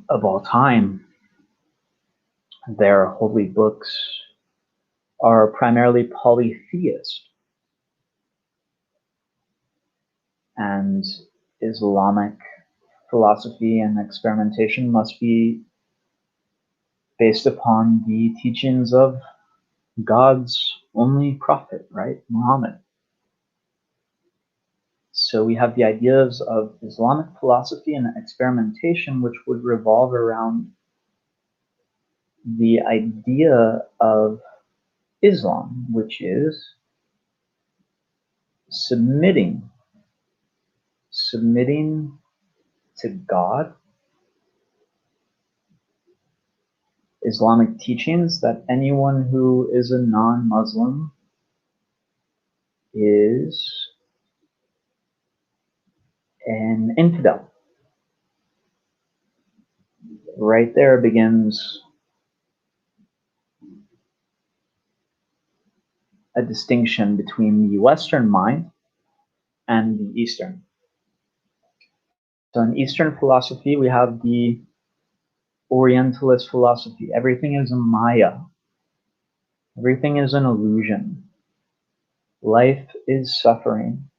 of all time. Their holy books are primarily polytheist, and Islamic philosophy and experimentation must be based upon the teachings of God's only prophet, right? Muhammad. So we have the ideas of Islamic philosophy and experimentation, which would revolve around the idea of Islam, which is submitting to God, Islamic teachings that anyone who is a non-Muslim is an infidel. Right there begins a distinction between the Western mind and the Eastern. So in Eastern philosophy, we have the Orientalist philosophy. Everything is a Maya. Everything is an illusion. Life is suffering.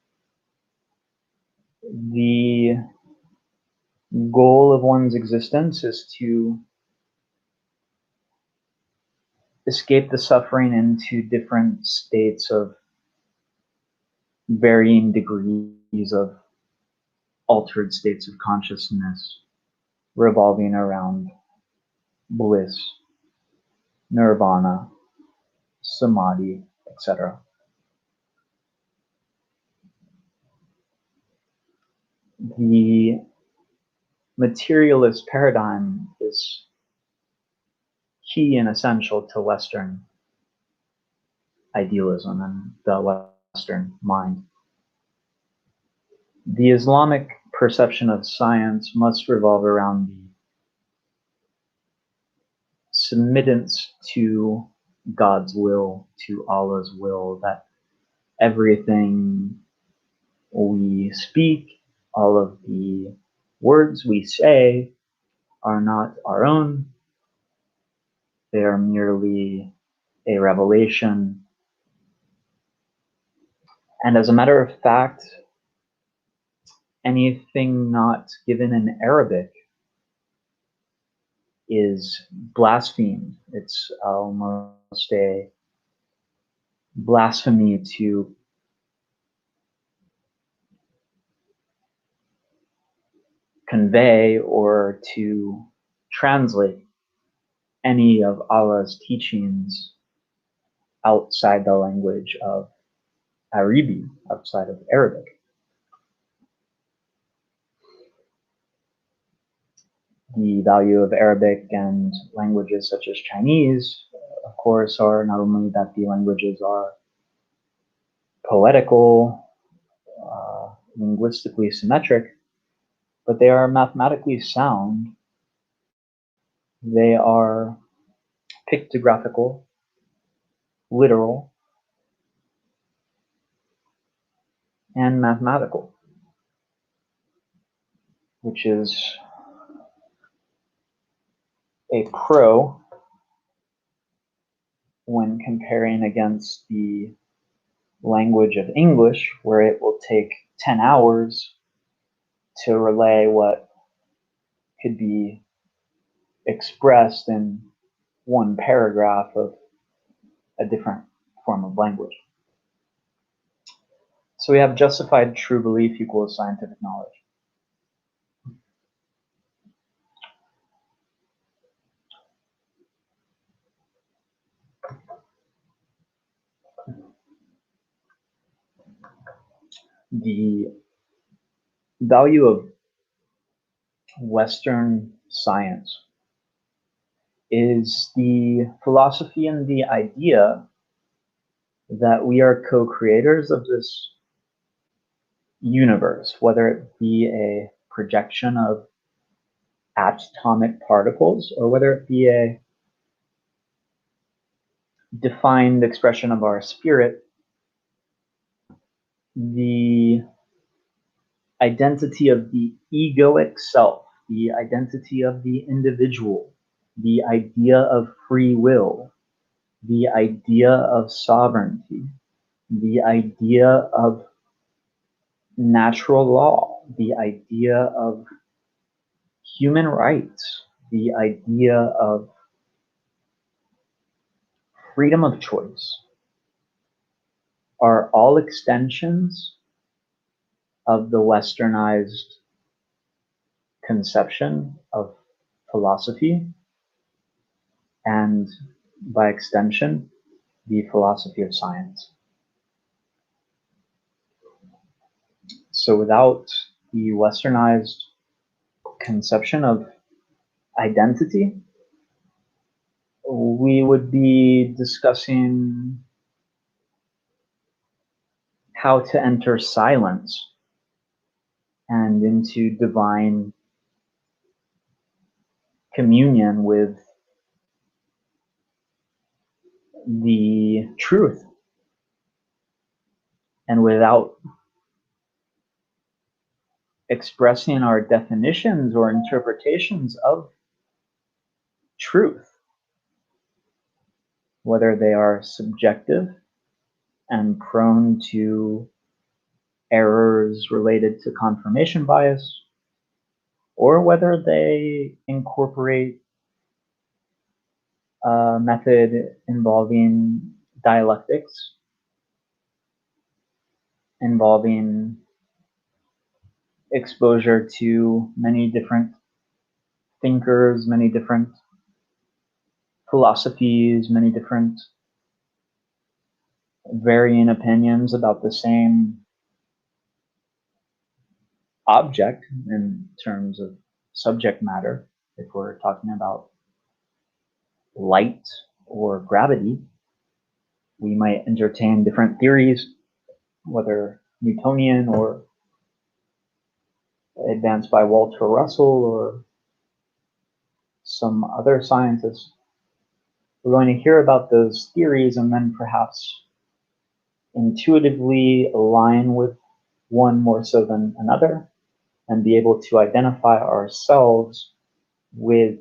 The goal of one's existence is to escape the suffering into different states of varying degrees of altered states of consciousness revolving around bliss, nirvana, samadhi, etc. The materialist paradigm is key and essential to Western idealism and the Western mind. The Islamic perception of science must revolve around the submittance to God's will, to Allah's will, that everything we speak, all of the words we say are not our own. They are merely a revelation. And as a matter of fact, anything not given in Arabic is blasphemed. It's almost a blasphemy to convey or to translate any of Allah's teachings outside the language of Arabi, outside of Arabic. The value of Arabic and languages such as Chinese, of course, are not only that the languages are poetical, linguistically symmetric, but they are mathematically sound. They are pictographical, literal, and mathematical, which is a pro when comparing against the language of English, where it will take 10 hours to relay what could be expressed in one paragraph of a different form of language. So we have justified true belief equals scientific knowledge. The value of Western science is the philosophy and the idea that we are co-creators of this universe, whether it be a projection of atomic particles or whether it be a defined expression of our spirit. The identity of the egoic self, the identity of the individual, the idea of free will, the idea of sovereignty, the idea of natural law, the idea of human rights, the idea of freedom of choice are all extensions of the westernized conception of philosophy and, by extension, the philosophy of science. So without the westernized conception of identity, we would be discussing how to enter silence and into divine communion with the truth. And without expressing our definitions or interpretations of truth, whether they are subjective and prone to errors related to confirmation bias, or whether they incorporate a method involving dialectics, involving exposure to many different thinkers, many different philosophies, many different varying opinions about the same object in terms of subject matter. If we're talking about light or gravity, we might entertain different theories, whether Newtonian or advanced by Walter Russell or some other scientists. We're going to hear about those theories and then perhaps intuitively align with one more so than another and be able to identify ourselves with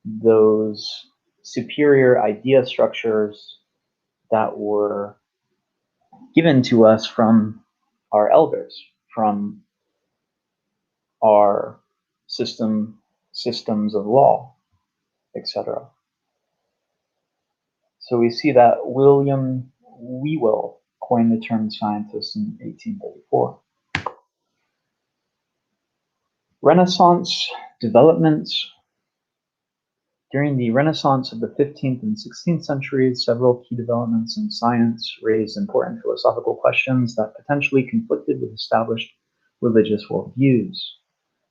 those superior idea structures that were given to us from our elders, from our systems of law, etc. So we see that William Whewell coined the term scientist in 1834. Renaissance developments. During the Renaissance of the 15th and 16th centuries, several key developments in science raised important philosophical questions that potentially conflicted with established religious worldviews.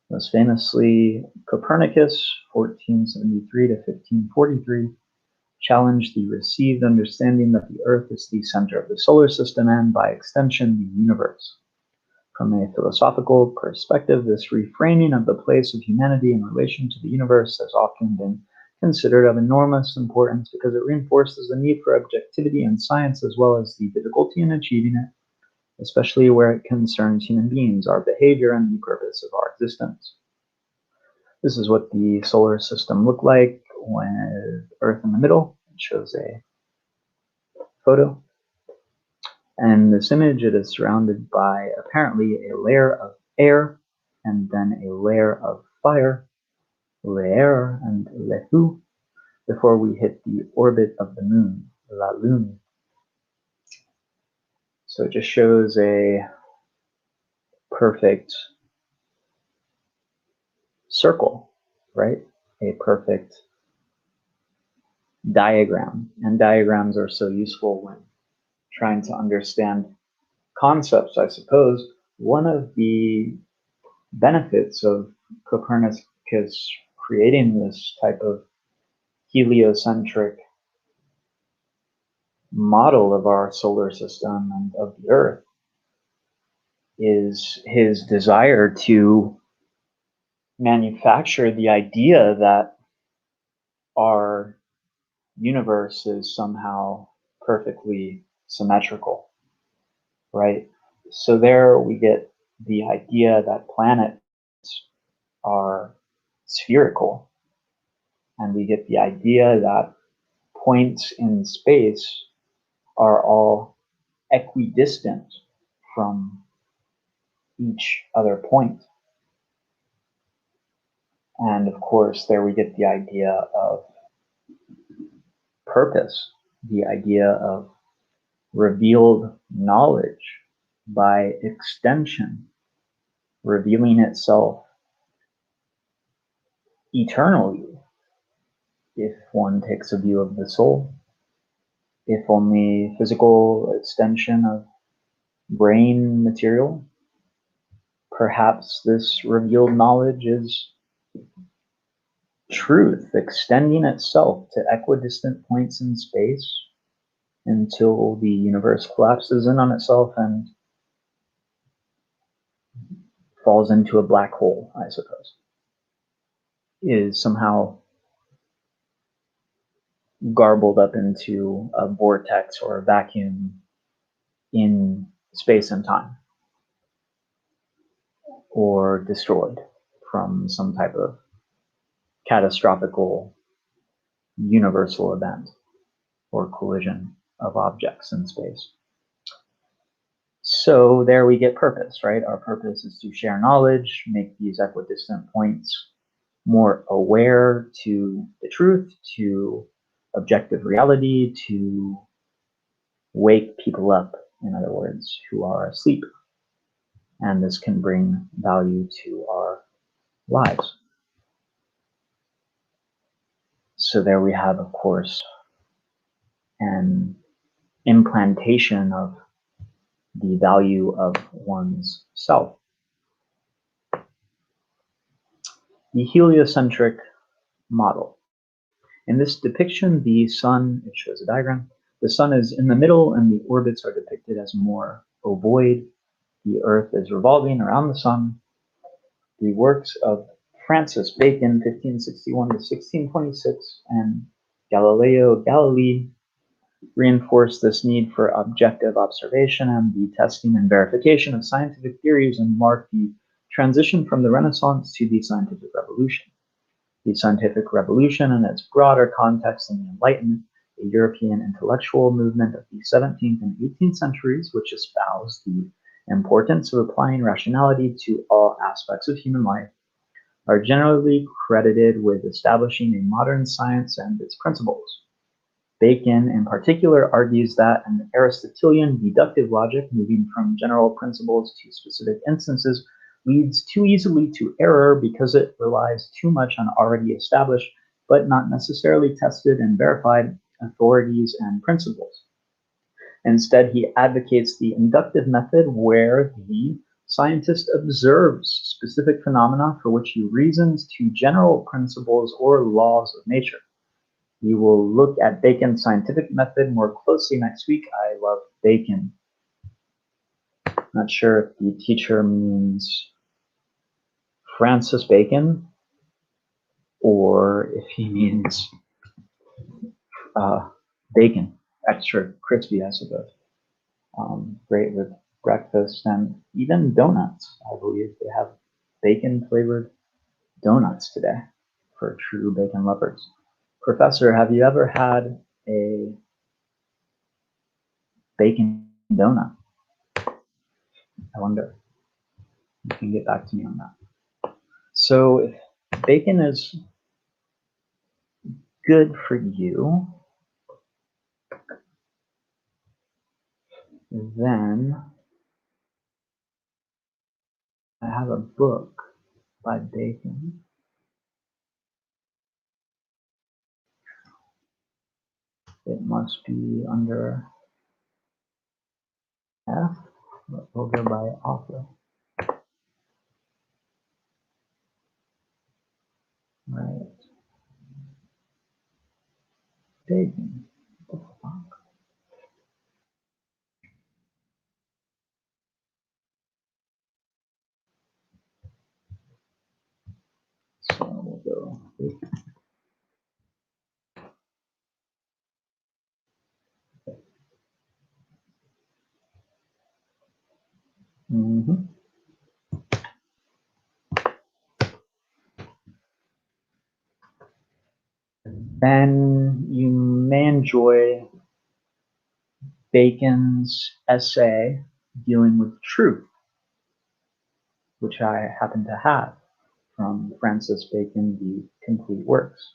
Most famously, Copernicus, 1473 to 1543, challenged the received understanding that the Earth is the center of the solar system and, by extension, the universe. From a philosophical perspective, this reframing of the place of humanity in relation to the universe has often been considered of enormous importance because it reinforces the need for objectivity in science as well as the difficulty in achieving it, especially where it concerns human beings, our behavior, and the purpose of our existence. This is what the solar system looked like with Earth in the middle. It shows a photo. And in this image, it is surrounded by apparently a layer of air and then a layer of fire, l'air and le feu, before we hit the orbit of the moon, la lune. So it just shows a perfect circle, right? A perfect diagram. And diagrams are so useful when trying to understand concepts, I suppose. One of the benefits of Copernicus creating this type of heliocentric model of our solar system and of the Earth is his desire to manufacture the idea that our universe is somehow perfectly symmetrical, right? So there we get the idea that planets are spherical, and we get the idea that points in space are all equidistant from each other point. And of course, there we get the idea of purpose, the idea of revealed knowledge by extension, revealing itself eternally if one takes a view of the soul, if only physical extension of brain material. Perhaps this revealed knowledge is truth extending itself to equidistant points in space until the universe collapses in on itself and falls into a black hole, I suppose, is somehow garbled up into a vortex or a vacuum in space and time, or destroyed from some type of catastrophical universal event or collision of objects in space. So there we get purpose, right? Our purpose is to share knowledge, make these equidistant points more aware to the truth, to objective reality, to wake people up, in other words, who are asleep. And this can bring value to our lives. So there we have, of course, an implantation of the value of one's self. The heliocentric model. In this depiction, the sun, it shows a diagram, the sun is in the middle and the orbits are depicted as more ovoid. The earth is revolving around the sun. The works of Francis Bacon, 1561 to 1626, and Galileo Galilei reinforced this need for objective observation and the testing and verification of scientific theories and marked the transition from the Renaissance to the scientific revolution. The scientific revolution and its broader context in the Enlightenment, a European intellectual movement of the 17th and 18th centuries, which espoused the importance of applying rationality to all aspects of human life, are generally credited with establishing a modern science and its principles. Bacon, in particular, argues that an Aristotelian deductive logic, moving from general principles to specific instances, leads too easily to error because it relies too much on already established, but not necessarily tested and verified, authorities and principles. Instead, he advocates the inductive method where the scientist observes specific phenomena for which he reasons to general principles or laws of nature. We will look at Bacon's scientific method more closely next week. I love Bacon. Not sure if the teacher means Francis Bacon or if he means bacon, extra crispy, I suppose. Great with breakfast and even donuts. I believe they have bacon flavored donuts today for true bacon lovers. Professor, have you ever had a bacon donut? I wonder. You can get back to me on that. So if bacon is good for you, then I have a book by Bacon. It must be under F, but we'll go by author. Right. Bacon. What the fuck? So we'll go Bacon. Then you may enjoy Bacon's essay dealing with truth, which I happen to have from Francis Bacon, The Complete Works,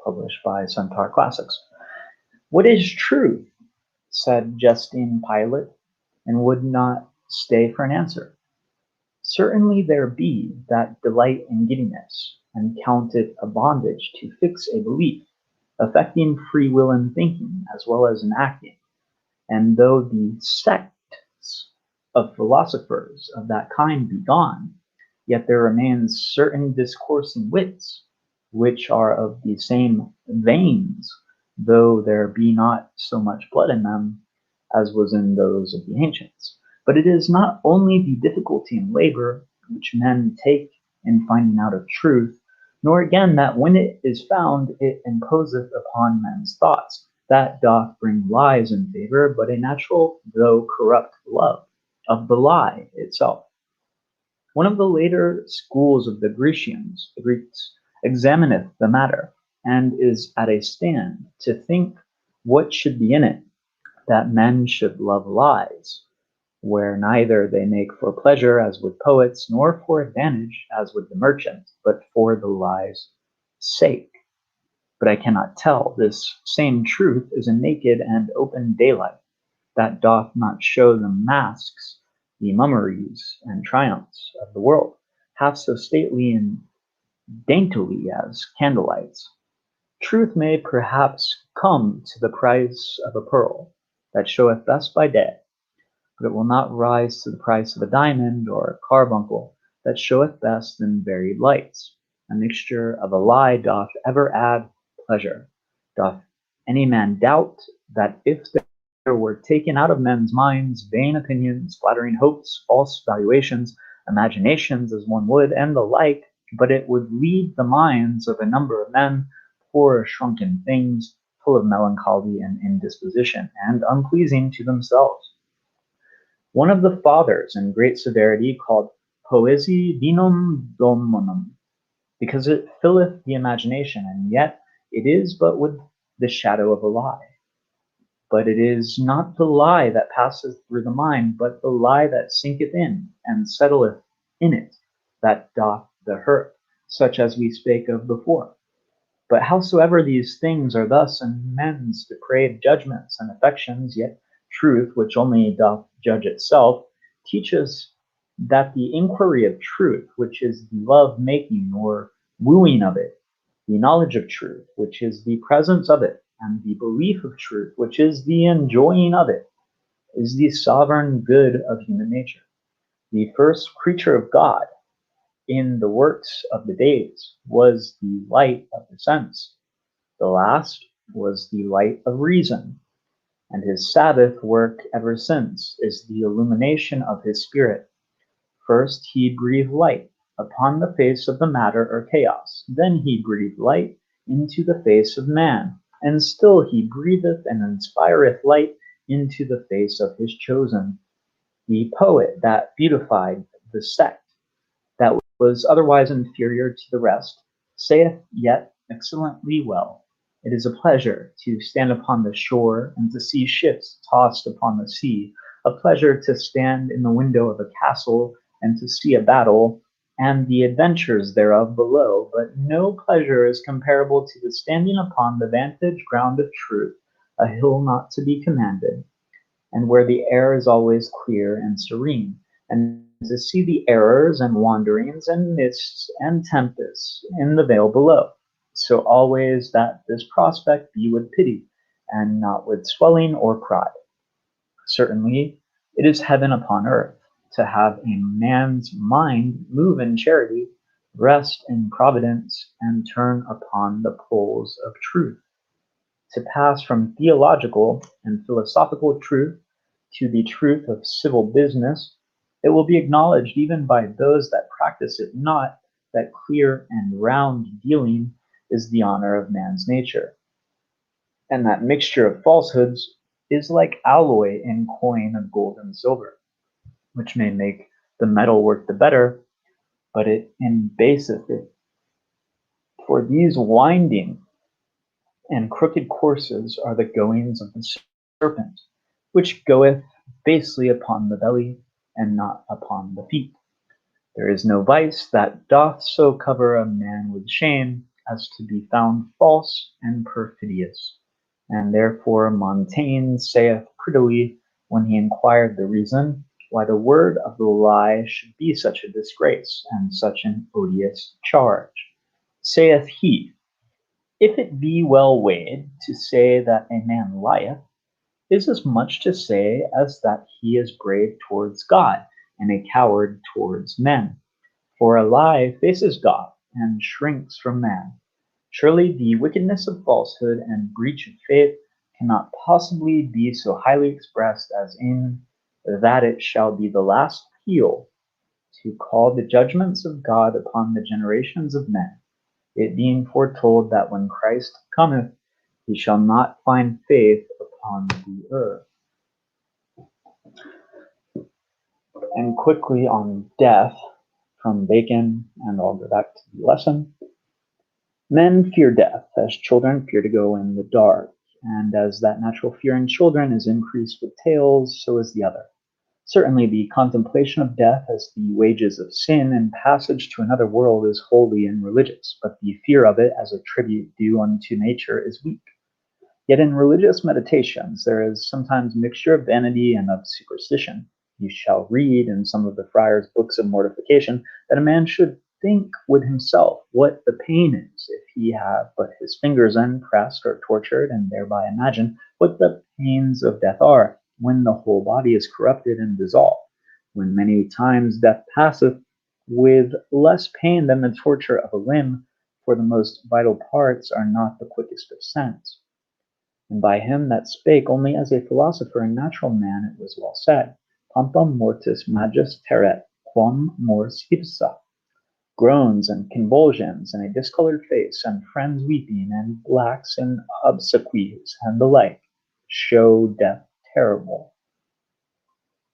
published by Centaur Classics. What is truth? Said Justine Pilate, and would not stay for an answer. Certainly there be that delight in giddiness, and count it a bondage to fix a belief, affecting free will in thinking as well as in acting. And though the sects of philosophers of that kind be gone, yet there remains certain discoursing wits, which are of the same veins, though there be not so much blood in them as was in those of the ancients. But it is not only the difficulty and labor which men take in finding out of truth, nor again that when it is found it imposeth upon men's thoughts, that doth bring lies in favor, but a natural though corrupt love of the lie itself. One of the later schools of the Grecians, the Greeks, examineth the matter, and is at a stand to think what should be in it, that men should love lies, where neither they make for pleasure as with poets, nor for advantage as with the merchant, but for the lie's sake. But I cannot tell, this same truth is a naked and open daylight, that doth not show the masks, the mummeries, and triumphs of the world, half so stately and daintily as candlelights. Truth may perhaps come to the price of a pearl, that showeth best by day, but it will not rise to the price of a diamond or a carbuncle, that showeth best in varied lights. A mixture of a lie doth ever add pleasure. Doth any man doubt that if there were taken out of men's minds vain opinions, flattering hopes, false valuations, imaginations, as one would, and the like, but it would lead the minds of a number of men, poor shrunken things, full of melancholy and indisposition, and unpleasing to themselves. One of the fathers in great severity called poesi vinum dominum, because it filleth the imagination, and yet it is but with the shadow of a lie. But it is not the lie that passeth through the mind, but the lie that sinketh in, and settleth in it, that doth the hurt, such as we spake of before. But howsoever these things are thus in men's depraved judgments and affections, yet truth, which only doth judge itself, teaches that the inquiry of truth, which is the love making or wooing of it, the knowledge of truth, which is the presence of it, and the belief of truth, which is the enjoying of it, is the sovereign good of human nature. The first creature of God in the works of the days was the light of the sense. The last was the light of reason, and his Sabbath work ever since is the illumination of his spirit. First he breathed light upon the face of the matter or chaos, then he breathed light into the face of man, and still he breatheth and inspireth light into the face of his chosen. The poet that beautified the sect that was otherwise inferior to the rest, saith yet excellently well, it is a pleasure to stand upon the shore and to see ships tossed upon the sea, a pleasure to stand in the window of a castle and to see a battle and the adventures thereof below, but no pleasure is comparable to the standing upon the vantage ground of truth, a hill not to be commanded, and where the air is always clear and serene, and to see the errors and wanderings and mists and tempests in the vale below, so always that this prospect be with pity, and not with swelling or pride. Certainly, it is heaven upon earth to have a man's mind move in charity, rest in providence, and turn upon the poles of truth. To pass from theological and philosophical truth to the truth of civil business, it will be acknowledged even by those that practice it not, that clear and round dealing is the honor of man's nature, and that mixture of falsehoods is like alloy in coin of gold and silver, which may make the metal work the better, but it embaseth it. For these winding and crooked courses are the goings of the serpent, which goeth basely upon the belly and not upon the feet. There is no vice that doth so cover a man with shame as to be found false and perfidious. And therefore Montaigne saith prettily, when he inquired the reason, why the word of the lie should be such a disgrace and such an odious charge. Saith he, if it be well weighed, to say that a man lieth is as much to say as that he is brave towards God and a coward towards men. For a lie faces God and shrinks from man. Surely the wickedness of falsehood and breach of faith cannot possibly be so highly expressed as in that it shall be the last peal to call the judgments of God upon the generations of men, it being foretold that when Christ cometh, he shall not find faith upon the earth. And quickly on death from Bacon, and I'll go back to the lesson. Men fear death as children fear to go in the dark, and as that natural fear in children is increased with tales, so is the other. Certainly, the contemplation of death as the wages of sin and passage to another world is holy and religious, but the fear of it as a tribute due unto nature is weak. Yet in religious meditations there is sometimes mixture of vanity and of superstition. You shall read in some of the friars' books of mortification that a man should think with himself what the pain is if he have but his fingers unpressed or tortured, and thereby imagine what the pains of death are, when the whole body is corrupted and dissolved, when many times death passeth with less pain than the torture of a limb, for the most vital parts are not the quickest of sense. And by him that spake only as a philosopher and natural man it was well said, Pampa mortis magis terret, quam mors ipsa. Groans and convulsions, and a discolored face, and friends weeping, and blacks in obsequies, and the like, show death terrible.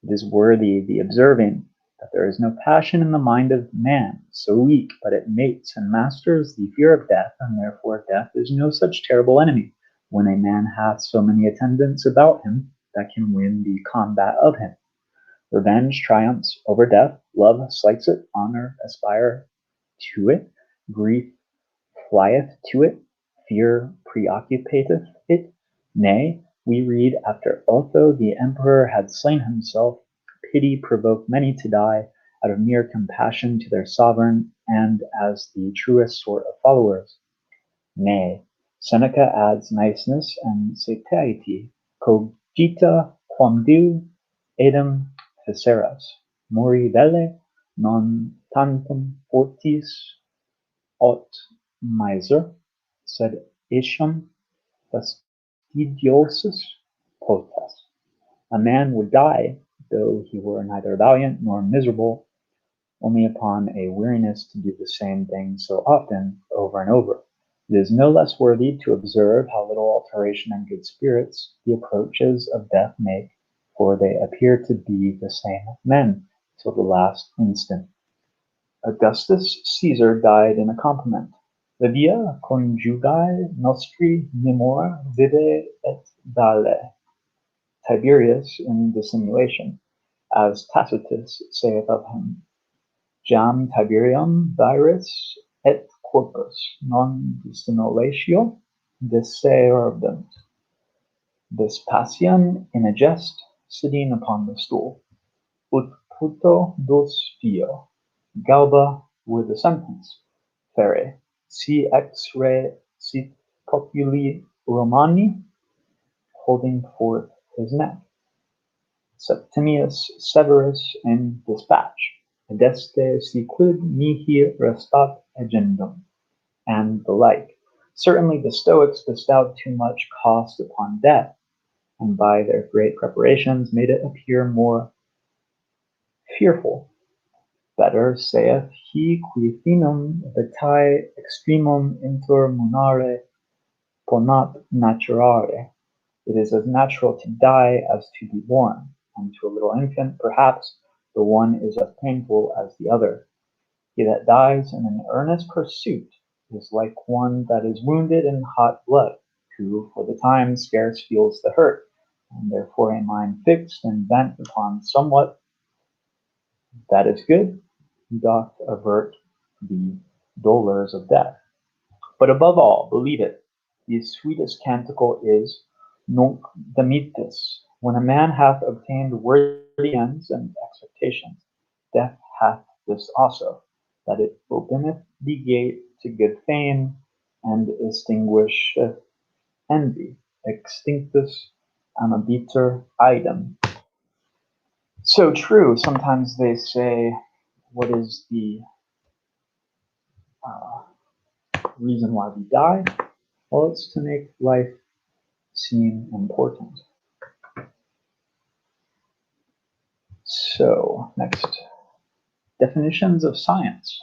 It is worthy the observing that there is no passion in the mind of man so weak but it mates and masters the fear of death, and therefore death is no such terrible enemy, when a man hath so many attendants about him that can win the combat of him. Revenge triumphs over death, love slights it, honor aspire to it, grief flieth to it, fear preoccupateth it. Nay, we read after Otho the emperor had slain himself, pity provoked many to die out of mere compassion to their sovereign, and as the truest sort of followers. Nay, Seneca adds niceness and satiety, cogita quamdiu edem ficeras, mori velle non tantum fortis aut miser, sed etiam fastidiosus potes. A man would die, though he were neither valiant nor miserable, only upon a weariness to do the same thing so often, over and over. It is no less worthy to observe how little alteration in good spirits the approaches of death make, for they appear to be the same men till the last instant. Augustus Caesar died in a compliment. Vivia conjugae nostri memor vive et dalle. Tiberius in dissimulation, as Tacitus saith of him, jam Tiberium viris et corpus non dissimulatio deserunt. Vespasian in a jest, sitting upon the stool, ut puto dos fio, Galba with a sentence, fere, si ex re sit populi Romani, holding forth his neck. Septimius Severus in dispatch, adeste si quid mihi restat agendum, and the like. Certainly the Stoics bestowed too much cost upon death, and by their great preparations made it appear more fearful. Better, saith he, qui finum vitae extremum inter munare ponat naturare. It is as natural to die as to be born, and to a little infant, perhaps, the one is as painful as the other. He that dies in an earnest pursuit is like one that is wounded in hot blood, who for the time scarce feels the hurt, and therefore a mind fixed and bent upon somewhat that is good, doth avert the dolours of death. But above all, believe it, the sweetest canticle is Nunc dimittis. When a man hath obtained worthy ends and expectations, death hath this also, that it openeth the gate to good fame, and extinguisheth envy, extinctus amabiter idem. So true, sometimes they say, what is the reason why we die? Well, it's to make life seem important. So, next, definitions of science.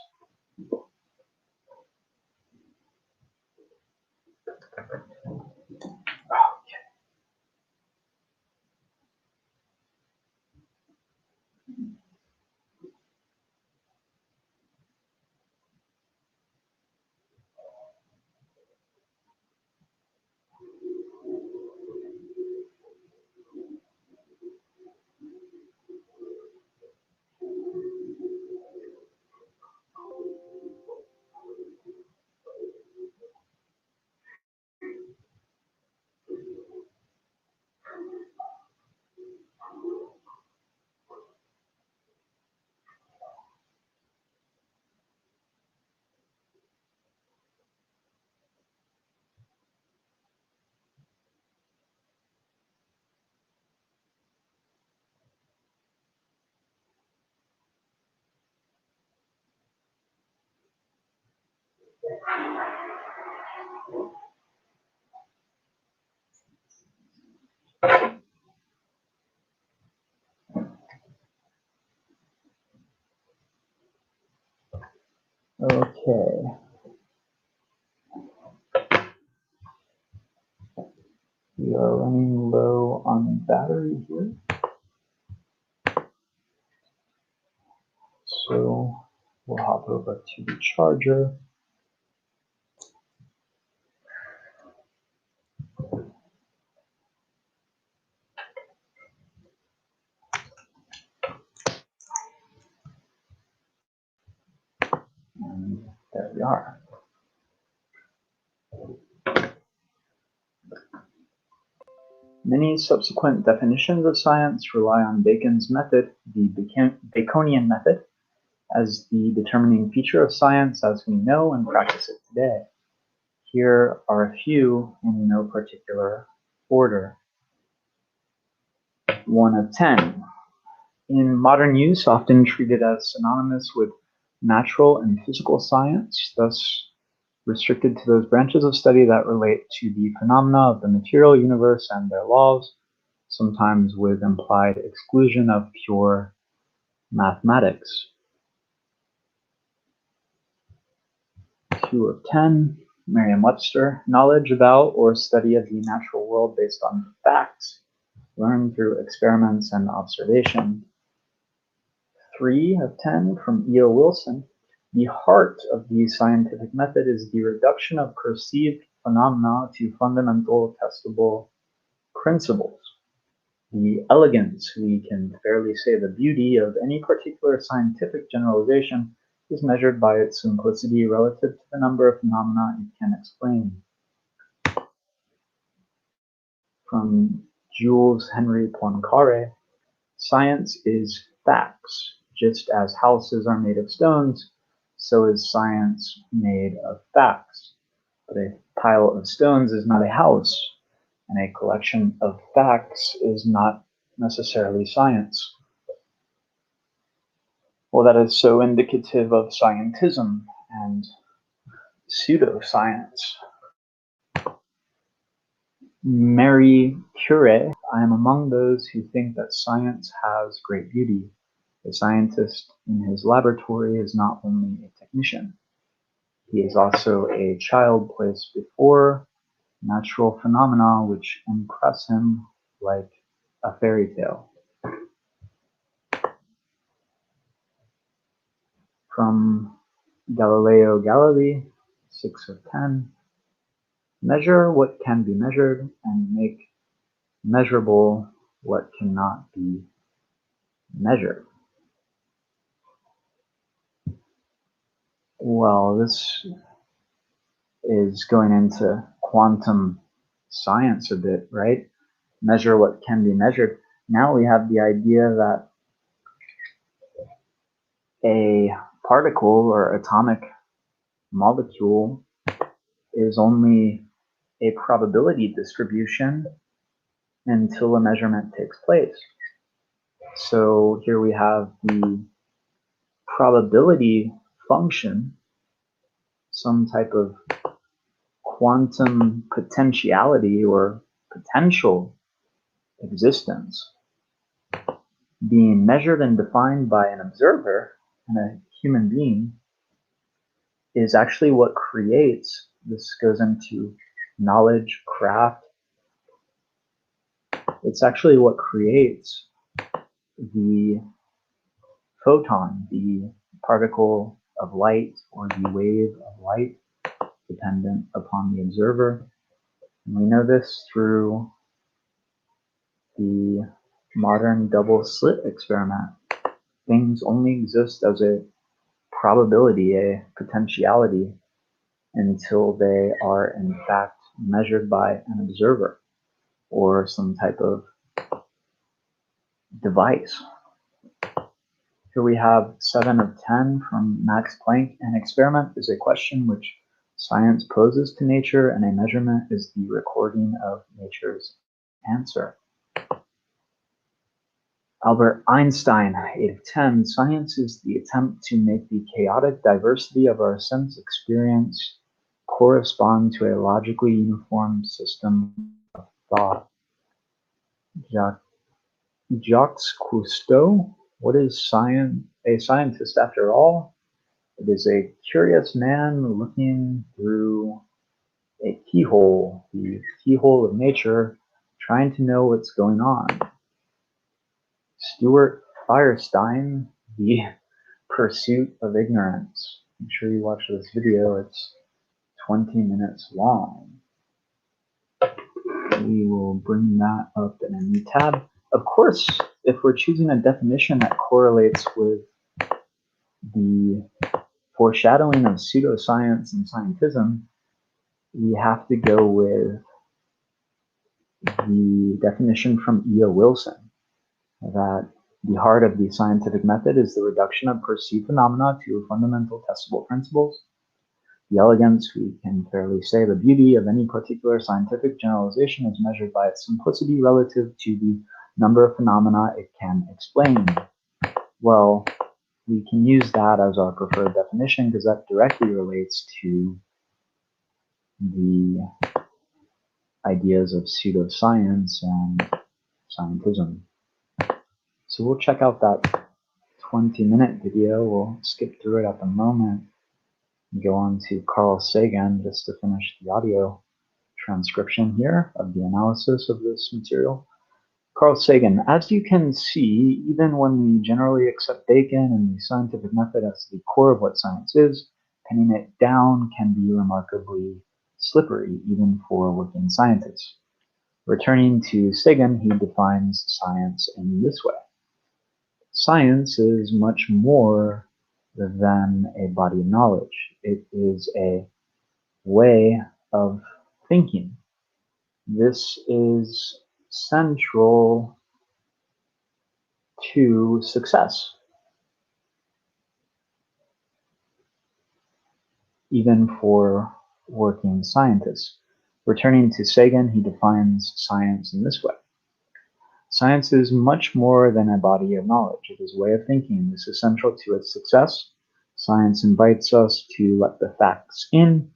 Okay. We are running low on battery here. So we'll hop over to the charger. And there we are. Many subsequent definitions of science rely on Bacon's method, the Baconian method, as the determining feature of science as we know and practice it today. Here are a few in no particular order. 1 of 10. In modern use, often treated as synonymous with natural and physical science, thus restricted to those branches of study that relate to the phenomena of the material universe and their laws, sometimes with implied exclusion of pure mathematics. 2 of 10. Merriam-Webster, knowledge about or study of the natural world based on facts, learned through experiments and observation. 3 of 10 from E.O. Wilson. The heart of the scientific method is the reduction of perceived phenomena to fundamental testable principles. The elegance, we can fairly say the beauty, of any particular scientific generalization is measured by its simplicity relative to the number of phenomena it can explain. From Jules Henry Poincaré, science is facts. Just as houses are made of stones, so is science made of facts. But a pile of stones is not a house, and a collection of facts is not necessarily science. Well, that is so indicative of scientism and pseudoscience. Marie Curie, I am among those who think that science has great beauty. The scientist in his laboratory is not only a technician, he is also a child placed before natural phenomena which impress him like a fairy tale. From Galileo Galilei, 6 of 10. Measure what can be measured and make measurable what cannot be measured. Well, this is going into quantum science a bit, right? Measure what can be measured. Now we have the idea that a particle or atomic molecule is only a probability distribution until a measurement takes place. So here we have the probability function, some type of quantum potentiality or potential existence being measured and defined by an observer and a human being is actually what creates, this goes into knowledge, craft, it's actually what creates the photon, the particle of light or the wave of light, dependent upon the observer. And we know this through the modern double slit experiment. Things only exist as a probability, a potentiality, until they are in fact measured by an observer or some type of device. Here we have 7 of 10 from Max Planck. An experiment is a question which science poses to nature, and a measurement is the recording of nature's answer. Albert Einstein, 8 of 10. Science is the attempt to make the chaotic diversity of our sense experience correspond to a logically uniform system of thought. Jacques Cousteau, what is a scientist after all? It is a curious man looking through a keyhole, the keyhole of nature, trying to know what's going on. Stuart Firestein, The Pursuit of Ignorance. Make sure you watch this video, it's 20 minutes long. We will bring that up in a new tab. Of course, if we're choosing a definition that correlates with the foreshadowing of pseudoscience and scientism, we have to go with the definition from E.O. Wilson, that the heart of the scientific method is the reduction of perceived phenomena to fundamental testable principles. The elegance, we can fairly say the beauty of any particular scientific generalization is measured by its simplicity relative to the number of phenomena it can explain. Well, we can use that as our preferred definition because that directly relates to the ideas of pseudoscience and scientism. So we'll check out that 20-minute video. We'll skip through it at the moment and go on to Carl Sagan just to finish the audio transcription here of the analysis of this material. Carl Sagan, as you can see, even when we generally accept Bacon and the scientific method as the core of what science is, pinning it down can be remarkably slippery, even for working scientists. Returning to Sagan, he defines science in this way. Science is much more than a body of knowledge. It is a way of thinking. This is central to success, even for working scientists. Returning to Sagan, he defines science in this way. Science is much more than a body of knowledge. It is a way of thinking. This is central to its success. Science invites us to let the facts in,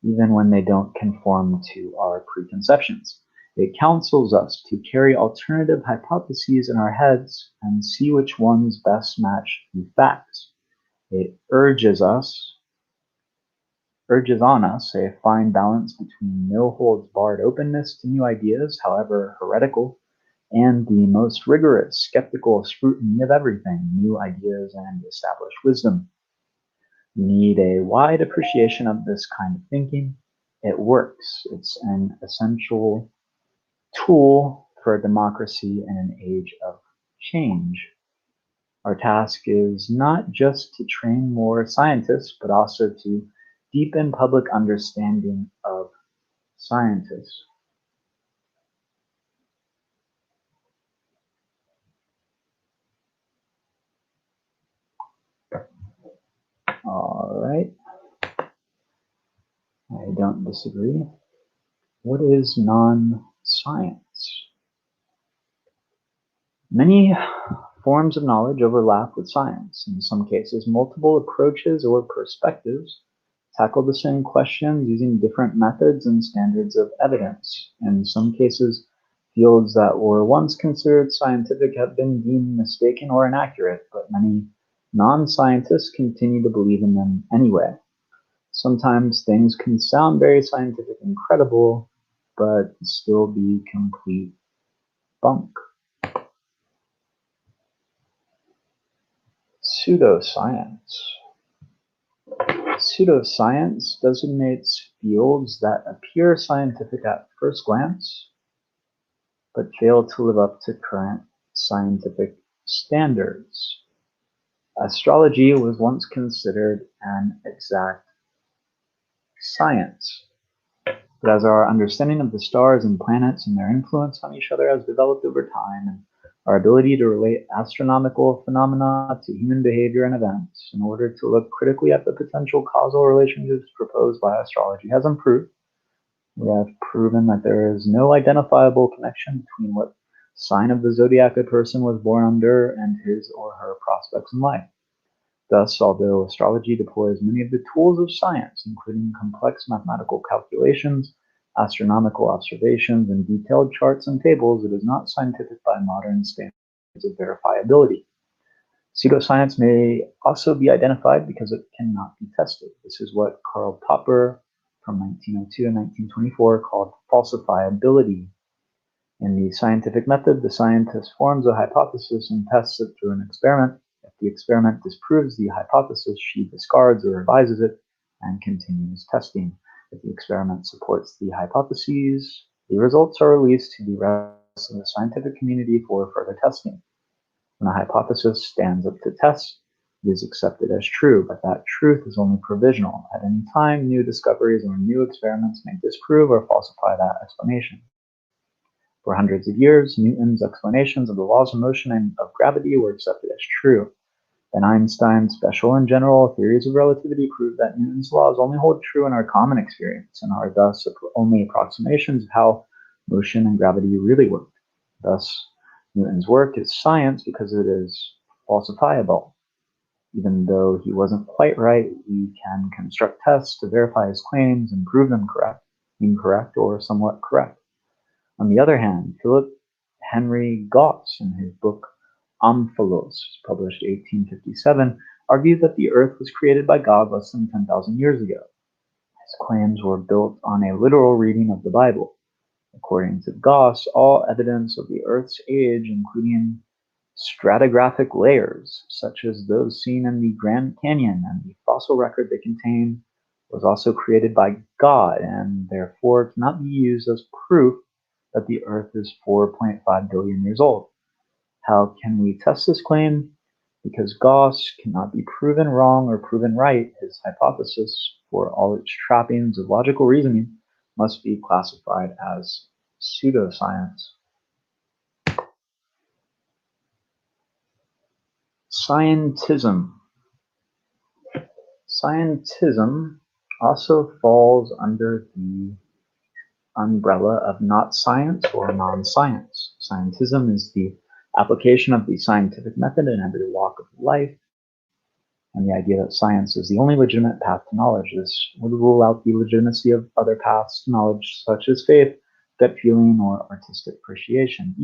even when they don't conform to our preconceptions. It counsels us to carry alternative hypotheses in our heads and see which ones best match the facts. It urges on us a fine balance between no holds barred openness to new ideas, however heretical, and the most rigorous skeptical scrutiny of everything, new ideas and established wisdom. We need a wide appreciation of this kind of thinking. It works. It's an essential tool for a democracy in an age of change. Our task is not just to train more scientists, but also to deepen public understanding of scientists. All right. I don't disagree. What is non-science? Many forms of knowledge overlap with science. In some cases, multiple approaches or perspectives tackle the same questions using different methods and standards of evidence. In some cases, fields that were once considered scientific have been deemed mistaken or inaccurate, but many non-scientists continue to believe in them anyway. Sometimes things can sound very scientific and credible, but still be complete bunk. Pseudoscience. Pseudoscience designates fields that appear scientific at first glance, but fail to live up to current scientific standards. Astrology was once considered an exact science, but as our understanding of the stars and planets and their influence on each other has developed over time, and our ability to relate astronomical phenomena to human behavior and events in order to look critically at the potential causal relationships proposed by astrology has improved. We have proven that there is no identifiable connection between what sign of the zodiac a person was born under, and his or her prospects in life. Thus, although astrology deploys many of the tools of science, including complex mathematical calculations, astronomical observations, and detailed charts and tables, it is not scientific by modern standards of verifiability. Pseudoscience may also be identified because it cannot be tested. This is what Karl Popper from 1902 and 1924 called falsifiability. In the scientific method, the scientist forms a hypothesis and tests it through an experiment. If the experiment disproves the hypothesis, she discards or revises it and continues testing. If the experiment supports the hypotheses, the results are released to the rest of the scientific community for further testing. When a hypothesis stands up to test, it is accepted as true, but that truth is only provisional. At any time, new discoveries or new experiments may disprove or falsify that explanation. For hundreds of years, Newton's explanations of the laws of motion and of gravity were accepted as true. Then Einstein's special and general theories of relativity proved that Newton's laws only hold true in our common experience and are thus only approximations of how motion and gravity really work. Thus, Newton's work is science because it is falsifiable. Even though he wasn't quite right, we can construct tests to verify his claims and prove them correct, incorrect, or somewhat correct. On the other hand, Philip Henry Gauss, in his book Omphalos, published 1857, argued that the earth was created by God less than 10,000 years ago. His claims were built on a literal reading of the Bible. According to Gauss, all evidence of the earth's age, including stratigraphic layers, such as those seen in the Grand Canyon and the fossil record they contain, was also created by God and therefore cannot be used as proof that the Earth is 4.5 billion years old. How can we test this claim? Because Gauss cannot be proven wrong or proven right, his hypothesis, for all its trappings of logical reasoning, must be classified as pseudoscience. Scientism. Scientism also falls under the umbrella of not science or non-science. Scientism is the application of the scientific method in every walk of life, and the idea that science is the only legitimate path to knowledge. This would rule out the legitimacy of other paths to knowledge, such as faith, gut feeling, or artistic appreciation.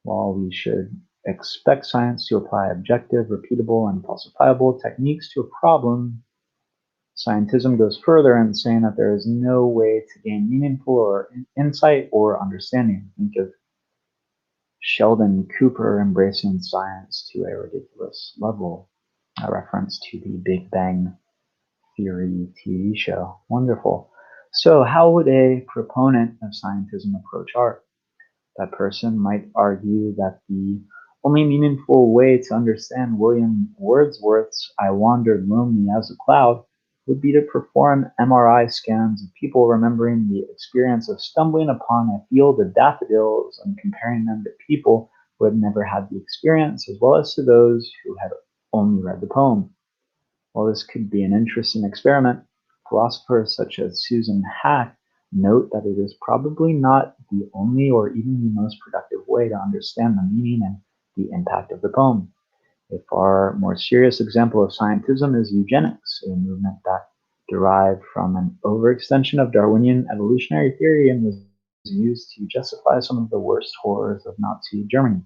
While we should expect science to apply objective, repeatable, and falsifiable techniques to a problem, scientism goes further in saying that there is no way to gain meaningful or insight or understanding. Think of Sheldon Cooper embracing science to a ridiculous level, a reference to the Big Bang Theory TV show. Wonderful. So how would a proponent of scientism approach art? That person might argue that the only meaningful way to understand William Wordsworth's I Wandered Lonely as a Cloud would be to perform MRI scans of people remembering the experience of stumbling upon a field of daffodils and comparing them to people who had never had the experience, as well as to those who had only read the poem. While this could be an interesting experiment, philosophers such as Susan Hack note that it is probably not the only or even the most productive way to understand the meaning and the impact of the poem. A far more serious example of scientism is eugenics, a movement that derived from an overextension of Darwinian evolutionary theory and was used to justify some of the worst horrors of Nazi Germany.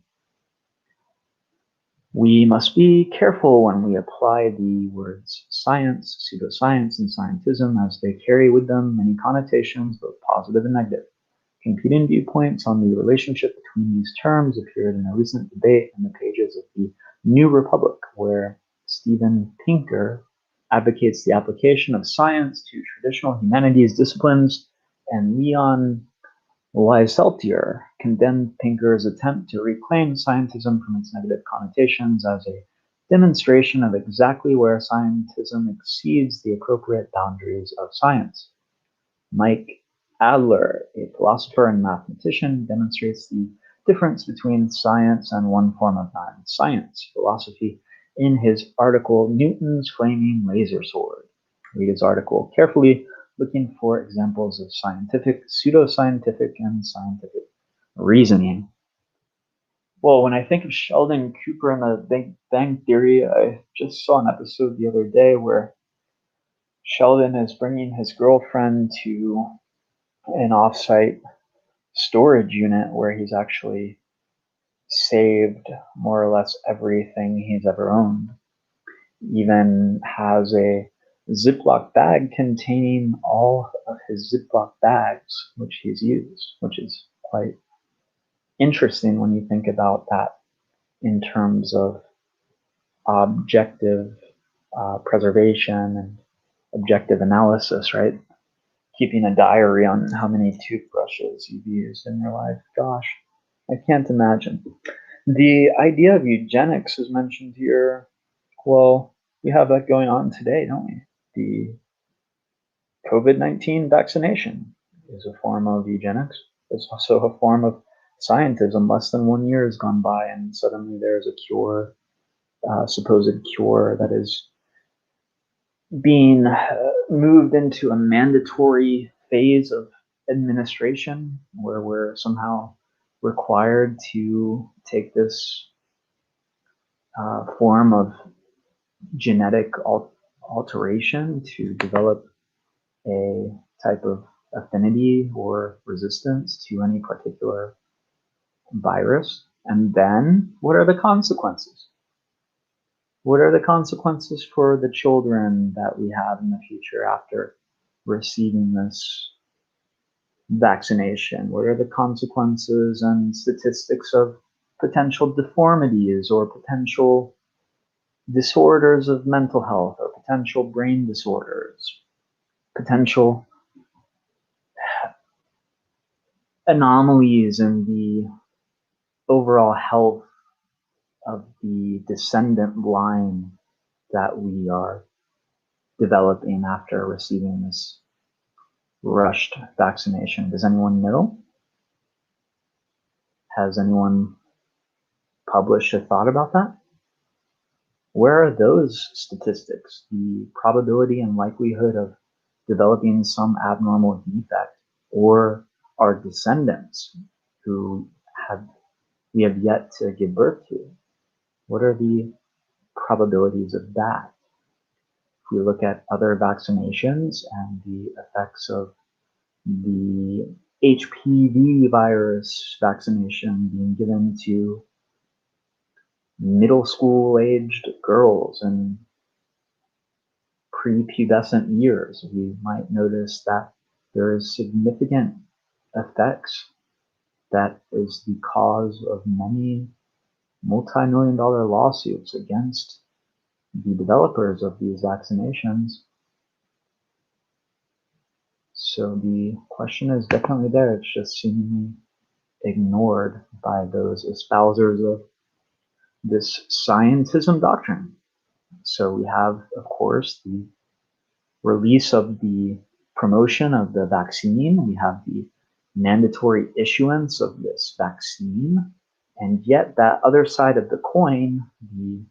We must be careful when we apply the words science, pseudoscience, and scientism, as they carry with them many connotations, both positive and negative. Competing viewpoints on the relationship between these terms appeared in a recent debate in the pages of the New Republic, where Steven Pinker advocates the application of science to traditional humanities disciplines, and Leon Wieseltier condemned Pinker's attempt to reclaim scientism from its negative connotations as a demonstration of exactly where scientism exceeds the appropriate boundaries of science. Mike Adler, a philosopher and mathematician, demonstrates the difference between science and one form of non-science, philosophy, in his article, Newton's Flaming Laser Sword. Read his article carefully, looking for examples of scientific, pseudoscientific, and scientific reasoning. Well, when I think of Sheldon Cooper and the Big Bang Theory, I just saw an episode the other day where Sheldon is bringing his girlfriend to an offsite storage unit where he's actually saved more or less everything he's ever owned. Even has a Ziploc bag containing all of his Ziploc bags, which he's used, which is quite interesting when you think about that in terms of objective preservation and objective analysis, right? Keeping a diary on how many toothbrushes you've used in your life. Gosh, I can't imagine. The idea of eugenics is mentioned here. Well, we have that going on today, don't we? The COVID-19 vaccination is a form of eugenics. It's also a form of scientism. Less than 1 year has gone by, and suddenly there's a cure, supposed cure, that is being moved into a mandatory phase of administration where we're somehow required to take this form of genetic alteration to develop a type of affinity or resistance to any particular virus. And then what are the consequences? What are the consequences for the children that we have in the future after receiving this vaccination? What are the consequences and statistics of potential deformities or potential disorders of mental health or potential brain disorders, potential anomalies in the overall health of the descendant line that we are developing after receiving this rushed vaccination? Does anyone know? Has anyone published a thought about that? Where are those statistics? The probability and likelihood of developing some abnormal defect or our descendants who we have yet to give birth to? What are the probabilities of that? If we look at other vaccinations and the effects of the HPV virus vaccination being given to middle school aged girls and prepubescent years, we might notice that there is significant effects that is the cause of many multi-million-dollar lawsuits against the developers of these vaccinations. So the question is definitely there. It's just seemingly ignored by those espousers of this scientism doctrine. So we have, of course, the release of the promotion of the vaccine. We have the mandatory issuance of this vaccine. And yet that other side of the coin, the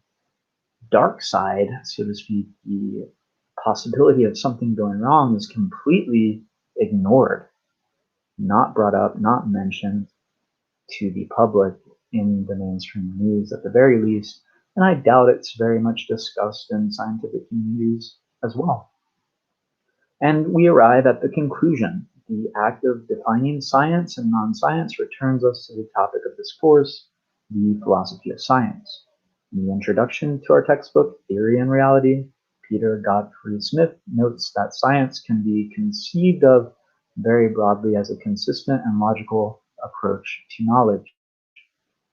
dark side, so to speak, the possibility of something going wrong, is completely ignored, not brought up, not mentioned to the public in the mainstream news at the very least. And I doubt it's very much discussed in scientific communities as well. And we arrive at the conclusion. The act of defining science and non-science returns us to the topic of this course, the philosophy of science. In the introduction to our textbook, Theory and Reality, Peter Godfrey Smith notes that science can be conceived of very broadly as a consistent and logical approach to knowledge,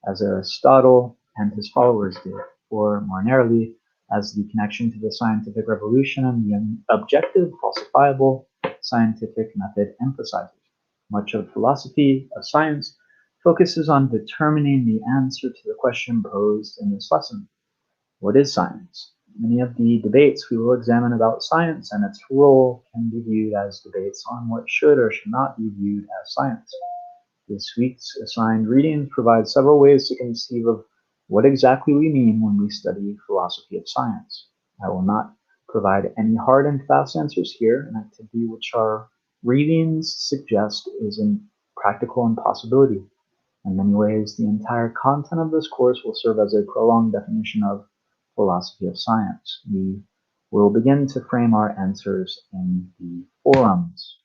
as Aristotle and his followers did, or more narrowly, as the connection to the scientific revolution and the objective, falsifiable scientific method emphasizes. Much of philosophy of science focuses on determining the answer to the question posed in this lesson. What is science? Many of the debates we will examine about science and its role can be viewed as debates on what should or should not be viewed as science. This week's assigned readings provide several ways to conceive of what exactly we mean when we study philosophy of science. I will not provide any hard and fast answers here. An activity which our readings suggest is a practical impossibility. In many ways, the entire content of this course will serve as a prolonged definition of philosophy of science. We will begin to frame our answers in the forums.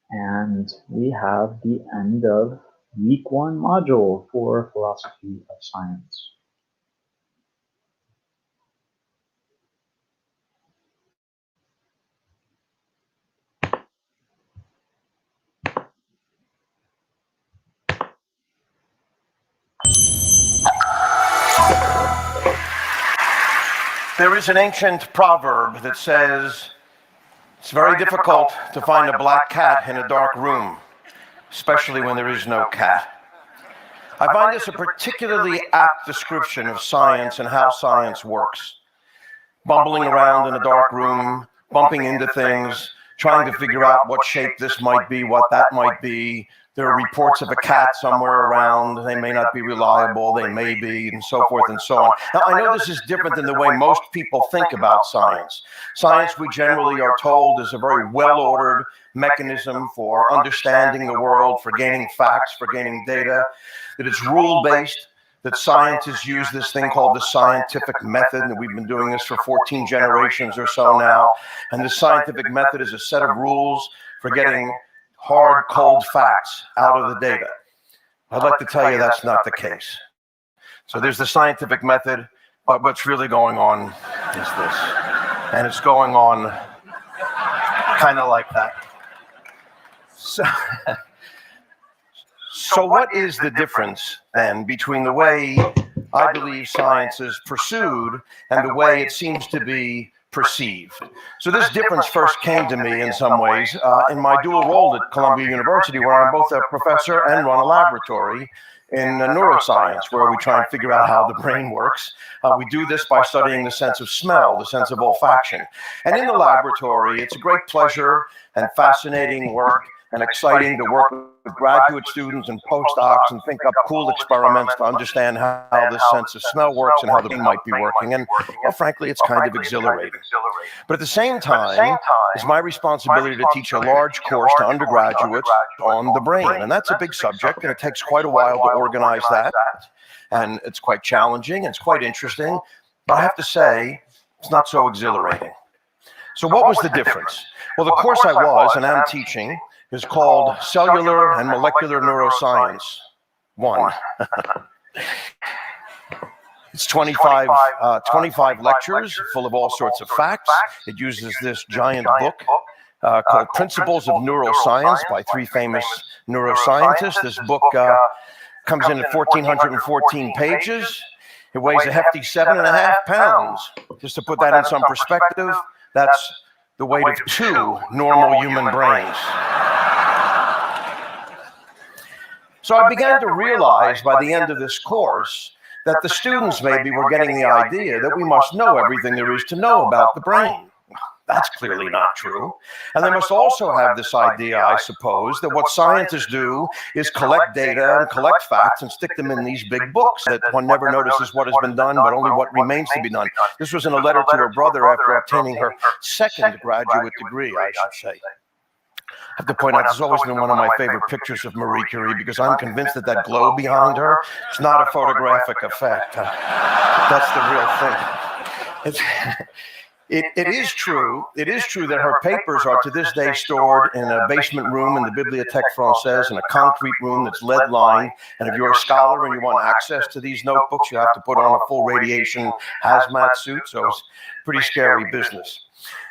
And we have the end of week 1 module for philosophy of science. There is an ancient proverb that says, it's very difficult to find a black cat in a dark room, especially when there is no cat. I find this a particularly apt description of science and how science works. Bumbling around in a dark room, bumping into things, trying to figure out what shape this might be, what that might be. There are reports of a cat somewhere around. They may not be reliable, they may be, and so forth and so on. Now, I know this is different than the way most people think about science. Science, we generally are told, is a very well-ordered mechanism for understanding the world, for gaining facts, for gaining data, that it's rule-based, that scientists use this thing called the scientific method, and we've been doing this for 14 generations or so now. And the scientific method is a set of rules for getting hard, cold facts out of the data. I'd like to tell you that's not the case. So there's the scientific method, but what's really going on is this. And it's going on kind of like that. So what is the difference then between the way I believe science is pursued and the way it seems to be perceived? So this difference first came to me in some ways in my dual role at Columbia University, where I'm both a professor and run a laboratory in neuroscience, where we try and figure out how the brain works. We do this by studying the sense of smell, the sense of olfaction. And in the laboratory, it's a great pleasure and fascinating work and exciting to work with graduate students and postdocs and think up cool experiments to understand how this sense of smell works and how the brain might be working. And well, frankly, it's kind of exhilarating. But at the same time, it's my responsibility to teach a large course to undergraduates on the brain. And that's a big subject, and it takes quite a while to organize that. And it's quite challenging, and it's quite interesting. But I have to say, it's not so exhilarating. So what was the difference? Well, the course I was and am teaching is called Cellular and Molecular Neuroscience 1. It's 25 lectures full of all sorts of facts. It uses this giant book called Principles of Neuroscience by 3 famous neuroscientists. This book comes in at 1,414 pages. It weighs a hefty 7.5 pounds. Just to put that in some perspective, that's the weight of 2 normal human brains. So I began to realize by the end of this course that the students maybe were getting the idea that we must know everything there is to know about the brain. That's clearly not true. And they must also have this idea, I suppose, that what scientists do is collect data and collect facts and stick them in these big books, that one never notices what has been done, but only what remains to be done. This was in a letter to her brother after obtaining her 2nd graduate degree, I should say. I have to point out, this has always been one of my favorite pictures of Marie Curie, because I'm convinced that that glow behind her is not a photographic effect. That's the real thing. It is true that her papers are to this day stored in a basement room in the Bibliothèque Française, in a concrete room that's lead-lined. And if you're a scholar and you want access to these notebooks, you have to put on a full radiation hazmat suit, so it's pretty scary business.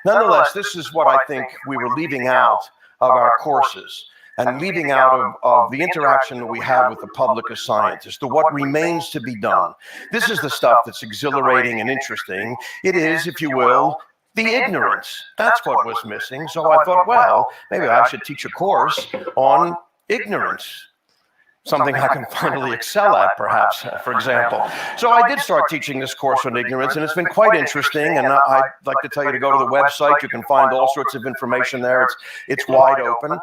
Nonetheless, this is what I think we were leaving out of our courses, and leaving out of the interaction that we have with the public as scientists, the what remains to be done. This is the stuff that's exhilarating and interesting. It is, if you will, the ignorance. That's what was missing. So I thought, well, maybe I should teach a course on ignorance. Something I can finally excel at, perhaps, for example. So I did start teaching this course on ignorance, and it's been quite interesting. And I'd like to tell you to go to the website. You can find all sorts of information there. It's wide open.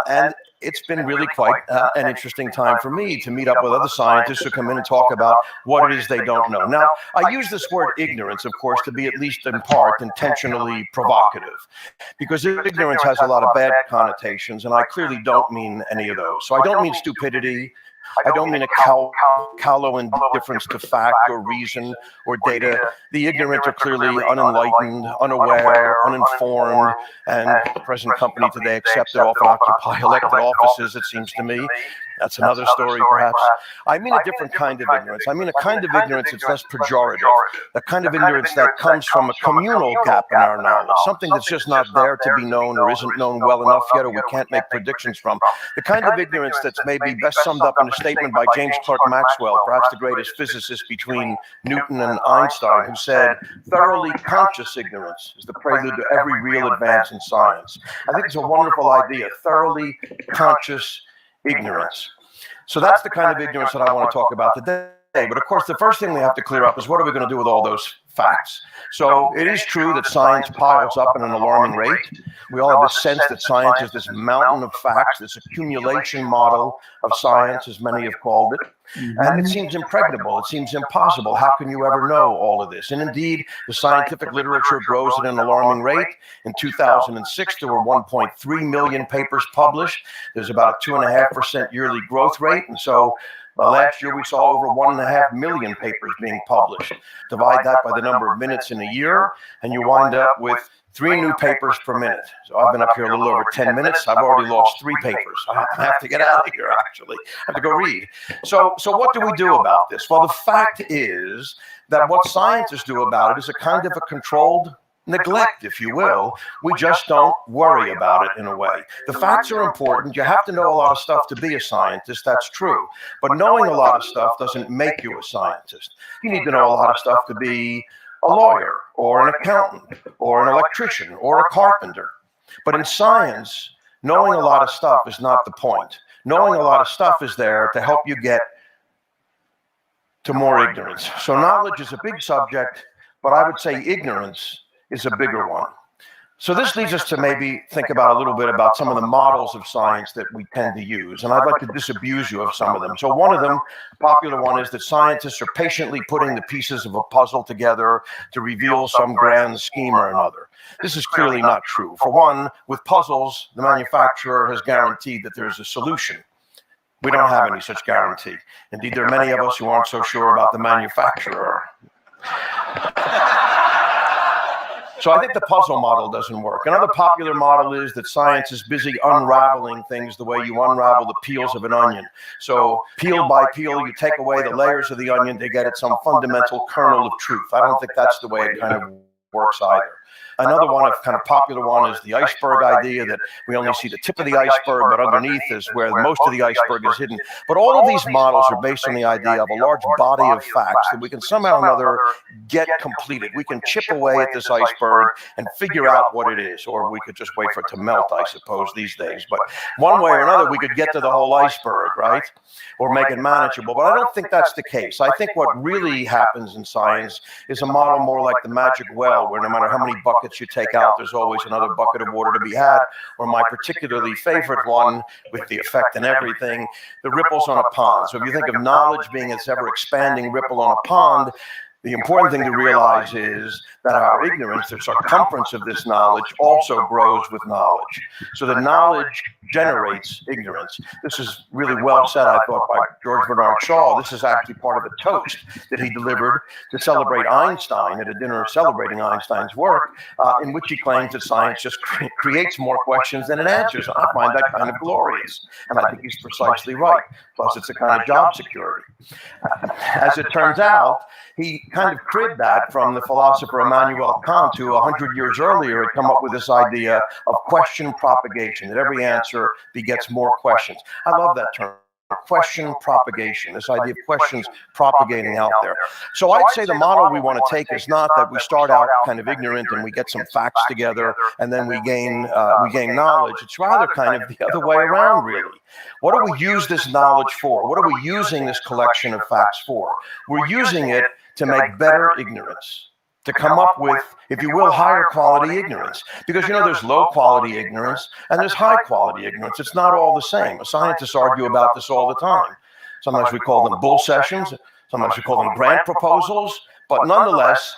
And it's been really quite an interesting time for me to meet up with other scientists who come in and talk about what it is they don't know. Now, I use this word ignorance, of course, to be at least in part intentionally provocative, because ignorance has a lot of bad connotations, and I clearly don't mean any of those. So I don't mean stupidity. I don't mean a callow indifference to fact or reason or data. The ignorant are clearly unenlightened, unaware, uninformed, and the present company today accepted often occupy elected offices, it seems to me. That's another story, perhaps. I mean a different kind of ignorance. I mean a kind of ignorance that's less pejorative, a kind of ignorance that comes from a communal gap in our knowledge, something that's just not there to be known or isn't known well enough yet, or we can't make predictions from. The kind of ignorance that's maybe best summed up in a statement by James Clerk Maxwell, perhaps the greatest physicist between Newton and Einstein, who said, "Thoroughly conscious ignorance is the prelude to every real advance in science." I think it's a wonderful idea, thoroughly conscious ignorance. So that's the kind of ignorance that I want to talk about today. But of course, the first thing we have to clear up is what are we going to do with all those facts? So it is true that science piles up at an alarming rate. We all have this sense that science is this mountain of facts, this accumulation model of science, as many have called it. And it seems impregnable. It seems impossible. How can you ever know all of this? And indeed, the scientific literature grows at an alarming rate. In 2006, there were 1.3 million papers published. There's about a 2.5% yearly growth rate. And so last year, we saw over 1.5 million papers being published. Divide that by the number of minutes in a year, and you wind up with 3 new papers per minute. So I've been up here a little over 10 minutes. I've already lost 3 papers. I have to get out of here, actually. I have to go read. So what do we do about this? Well, the fact is that what scientists do about it is a kind of a controlled neglect, if you will. We just don't worry about it in a way. The facts are important. You have to know a lot of stuff to be a scientist. That's true. But knowing a lot of stuff doesn't make you a scientist. You need to know a lot of stuff to be a lawyer or an accountant or an electrician or a carpenter. But in science, knowing a lot of stuff is not the point. Knowing a lot of stuff is there to help you get to more ignorance. So knowledge is a big subject, but I would say ignorance is a bigger one. So this leads us to maybe think about a little bit about some of the models of science that we tend to use. And I'd like to disabuse you of some of them. So one of them, popular one, is that scientists are patiently putting the pieces of a puzzle together to reveal some grand scheme or another. This is clearly not true. For one, with puzzles, the manufacturer has guaranteed that there's a solution. We don't have any such guarantee. Indeed, there are many of us who aren't so sure about the manufacturer. So I think the puzzle model doesn't work. Another popular model is that science is busy unraveling things the way you unravel the peels of an onion. So peel by peel, you take away the layers of the onion to get at some fundamental kernel of truth. I don't think that's the way it kind of works either. Another one, a kind of popular one, is the iceberg idea, that we only see the tip of the iceberg, but underneath is where most of the iceberg is hidden. But all of these models are based on the idea of a large body of facts that we can somehow or another get completed. We can chip away at this iceberg and figure out what it is, or we could just wait for it to melt, I suppose, these days. But one way or another, we could get to the whole iceberg, right? Or make it manageable. But I don't think that's the case. I think what really happens in science is a model more like the magic well, where no matter how many buckets you take out, there's always another bucket of water to be had. Or my particularly favorite one, with the effect and everything, the ripples on a pond. So if you think of knowledge being this ever expanding ripple on a pond, the important thing to realize is that our ignorance, the circumference of this knowledge, also grows with knowledge. So the knowledge generates ignorance. This is really well said, I thought, by George Bernard Shaw. This is actually part of a toast that he delivered to celebrate Einstein at a dinner celebrating Einstein's work, in which he claims that science just creates more questions than it answers. I find that kind of glorious, and I think he's precisely right. Plus, it's a kind of job security. As it turns out, he kind of cribbed that from the philosopher Immanuel Kant, who 100 years earlier had come up with this idea of question propagation, that every answer begets more questions. I love that term, question propagation, this idea of questions propagating out there. So I'd say the model we want to take is not that we start out kind of ignorant and we get some facts together and then we gain knowledge. It's rather kind of the other way around, really. What do we use this knowledge for? What are we using this collection of facts for? We're using it to make better ignorance. to come up with, if you will, higher quality ignorance. Because, there's low quality ignorance and there's high quality ignorance. It's not all the same. Scientists argue about this all the time. Sometimes we call them bull sessions. Sometimes we call them grant proposals. But nonetheless,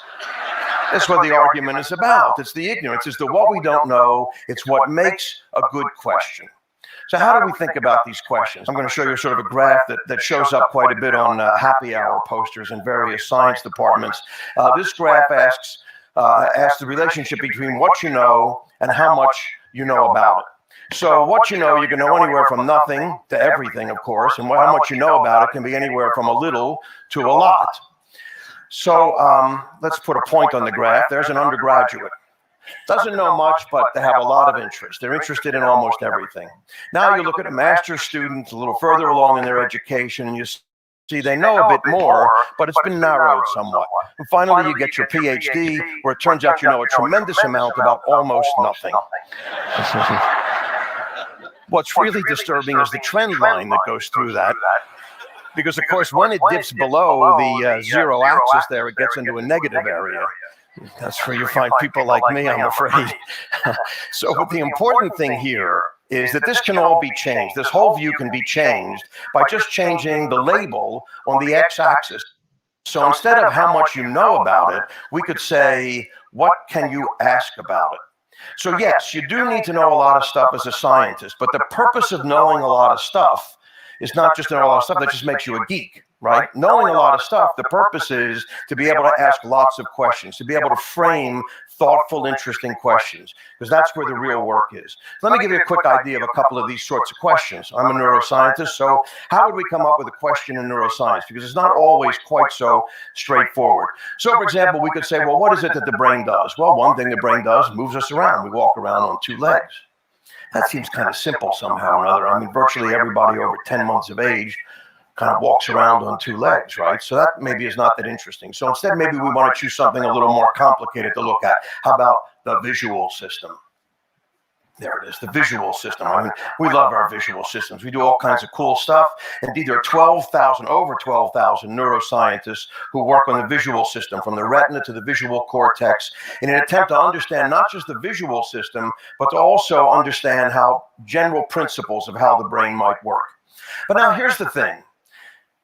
that's what the argument is about. It's the ignorance. It's the what we don't know. It's what makes a good question. So how do we think about these questions? I'm going to show you sort of a graph that shows up quite a bit on happy hour posters in various science departments. This graph asks the relationship between what you know and how much you know about it. So what you know can know anywhere from nothing to everything, of course, and how much you know about it can be anywhere from a little to a lot. So let's put a point on the graph. There's an undergraduate. Doesn't know much, but they have a lot of interest. They're interested in almost everything. Now you look at a master's student a little further along in their education, and you see they know a bit more, but it's been narrowed somewhat. And finally, you get your PhD, where it turns out you know a tremendous amount about almost nothing. What's really disturbing is the trend line that goes through that. Because, of course, when it dips below the zero axis there, it gets into a negative area. That's where you find people like me, I'm afraid. So but the important thing here is that this can all be changed. This whole view can be changed by just changing the label on the x-axis. So instead of how much you know about it, we could say, what can you ask about it? So yes, you do need to know a lot of stuff as a scientist, but the purpose of knowing a lot of stuff is not just to know a lot of stuff that just makes you a geek. Right? Knowing a lot of stuff, the purpose is to be able to ask lots of questions, to be able to frame thoughtful, interesting questions, because that's where the real work is. Let me give you a quick idea of a couple of these sorts of questions. I'm a neuroscientist, so how would we come up with a question in neuroscience? Because it's not always quite so straightforward. So, for example, we could say, well, what is it that the brain does? Well, one thing the brain does moves us around. We walk around on two legs. That seems kind of simple somehow or another. I mean, virtually everybody over 10 months of age kind of walks around on two legs, right? So that maybe is not that interesting. So instead, maybe we want to choose something a little more complicated to look at. How about the visual system? There it is, the visual system. I mean, we love our visual systems. We do all kinds of cool stuff. Indeed, there are over 12,000 neuroscientists who work on the visual system, from the retina to the visual cortex, in an attempt to understand not just the visual system, but to also understand how general principles of how the brain might work. But now here's the thing.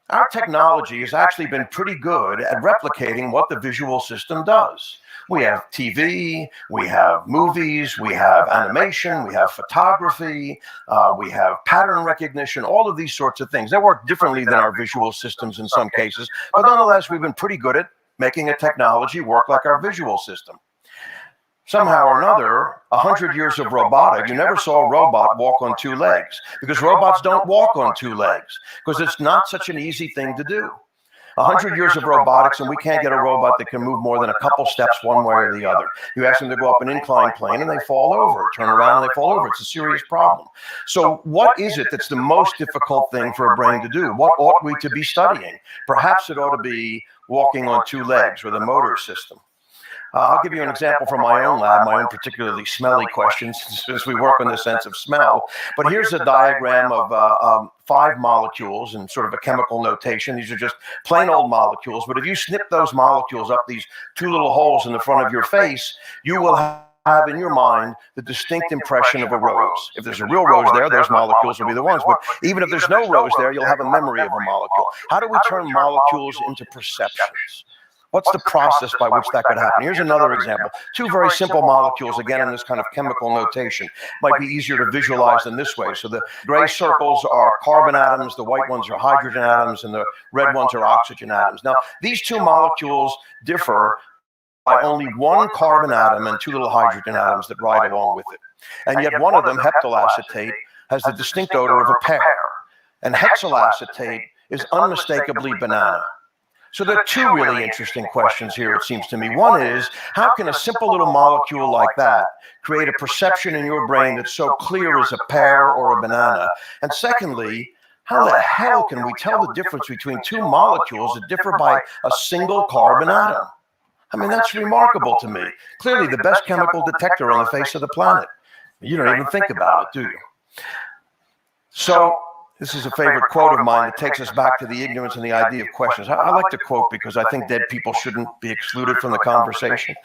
Our technology has actually been pretty good at replicating what the visual system does. We have TV, we have movies, we have animation, we have photography, we have pattern recognition, all of these sorts of things. They work differently than our visual systems in some cases, but nonetheless, we've been pretty good at making a technology work like our visual system. Somehow or another, 100 years of robotics, you never saw a robot walk on two legs, because robots don't walk on two legs, because it's not such an easy thing to do. 100 years of robotics, and we can't get a robot that can move more than a couple steps one way or the other. You ask them to go up an inclined plane, and they fall over. Turn around, and they fall over. It's a serious problem. So what is it that's the most difficult thing for a brain to do? What ought we to be studying? Perhaps it ought to be walking on two legs, or the motor system. I'll give you an example from my own lab, my own particularly smelly questions, since we work on the sense of smell. But here's a diagram of 5 molecules in sort of a chemical notation. These are just plain old molecules. But if you snip those molecules up these 2 little holes in the front of your face, you will have in your mind the distinct impression of a rose. If there's a real rose there, those molecules will be the ones. But even if there's no rose there, you'll have a memory of a molecule. How do we turn molecules into perceptions? What's the process by which that could happen? Here's another example. 2 very simple molecules, again, in this kind of chemical notation. Might be easier to visualize in this way. So the gray circles are carbon atoms, the white ones are hydrogen atoms, and the red ones are oxygen atoms. Now, these 2 molecules differ by only 1 carbon atom and 2 little hydrogen atoms that ride along with it. And yet one of them, heptylacetate, has the distinct odor of a pear. And hexylacetate is unmistakably banana. So there are 2 really interesting questions here, it seems to me. One is, how can a simple little molecule like that create a perception in your brain that's so clear as a pear or a banana? And secondly, how the hell can we tell the difference between 2 molecules that differ by a single carbon atom? I mean, that's remarkable to me. Clearly the best chemical detector on the face of the planet. You don't even think about it, do you? So This is a favorite quote of mine that takes us back to the ignorance and the idea of questions. I like to quote because I think dead people shouldn't be excluded from the conversation.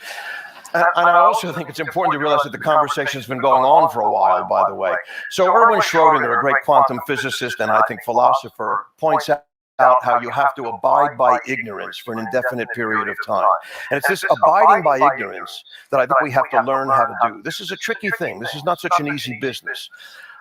And I also think it's important to realize that the conversation's been going on for a while, by the way. So Erwin Schrödinger, a great quantum physicist and I think philosopher, points out how you have to abide by ignorance for an indefinite period of time. And it's this abiding by ignorance that I think we have to learn how to do. This is a tricky thing. This is not such an easy business.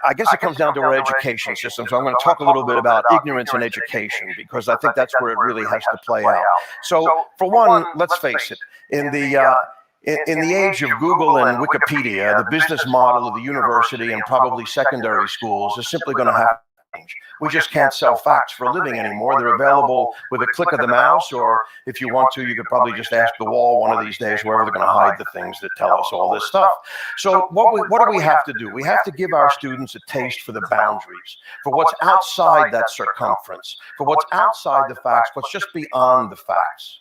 I guess it comes down to our education system. So I'm going to talk a little bit about ignorance and education because I think that's where it really has to play out. So for one, let's face it, in the age of Google and Wikipedia, the business model of the university and probably secondary schools is simply going to have to change. We just can't sell facts for a living anymore. They're available with a click of the mouse, or if you want to, you could probably just ask the wall one of these days wherever they're going to hide the things that tell us all this stuff. So what do we have to do? We have to give our students a taste for the boundaries, for what's outside that circumference, for what's outside the facts, what's just beyond the facts.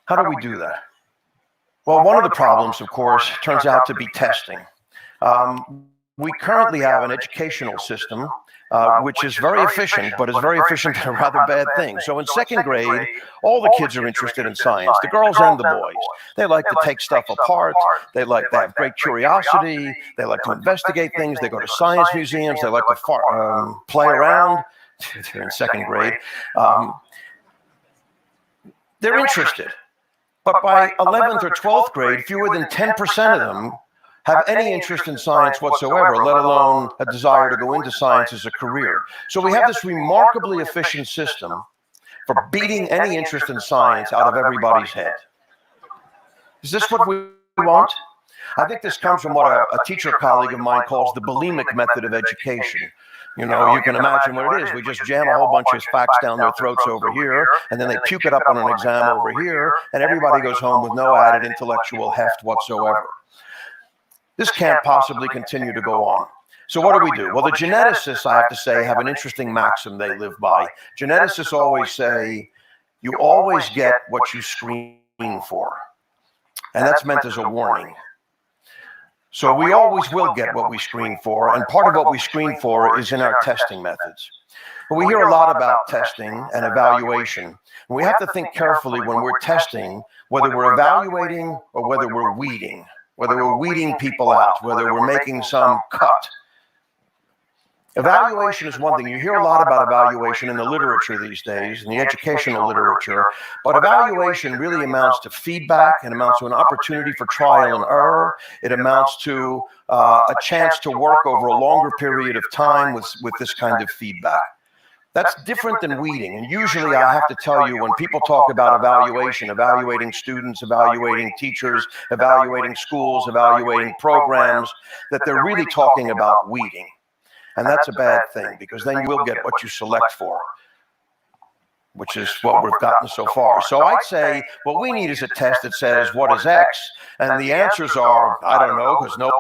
How do we do that? Well, one of the problems, of course, turns out to be testing. We currently have an educational system which is very efficient, but is very efficient at a rather bad thing. So in second grade, all the kids are interested in science, the girls and the boys. They like to take stuff apart. They have great curiosity. They like to investigate things. They go to science museums. They like to play around. They're in second grade. They're interested. But by 11th or 12th grade, fewer than 10% of them have any interest in science whatsoever, let alone a desire to go into science as a career. So we have this remarkably efficient system for beating any interest in science out of everybody's head. Is this what we want? I think this comes from what a teacher colleague of mine calls the bulimic method of education. You know, you can imagine what it is. We just jam a whole bunch of facts down their throats over here, and then they puke it up on an exam over here, and everybody goes home with no added intellectual heft whatsoever. This can't possibly continue to go on. So what do? Well, the geneticists, I have to say, have an interesting maxim they live by. Geneticists always say, you always get what you screen for. And that's meant as a warning. So we always will get what we screen for, and part of what we screen for is in our testing methods. But we hear a lot about testing and evaluation. We have to think carefully when we're testing, whether we're evaluating or whether we're weeding. Whether we're weeding people out, whether we're making some cut. Evaluation is one thing. You hear a lot about evaluation in the literature these days, in the educational literature, but evaluation really amounts to feedback, and amounts to an opportunity for trial and error. It amounts to a chance to work over a longer period of time with this kind of feedback. That's different than weeding. And usually I have to tell you, when people talk about evaluation, evaluating students, evaluating teachers, evaluating schools, evaluating programs, that they're really talking about weeding. And that's a bad thing, because then you will get what you select for, which is what we've gotten so far. So I'd say what we need is a test that says, what is X? And the answers are, I don't know, because no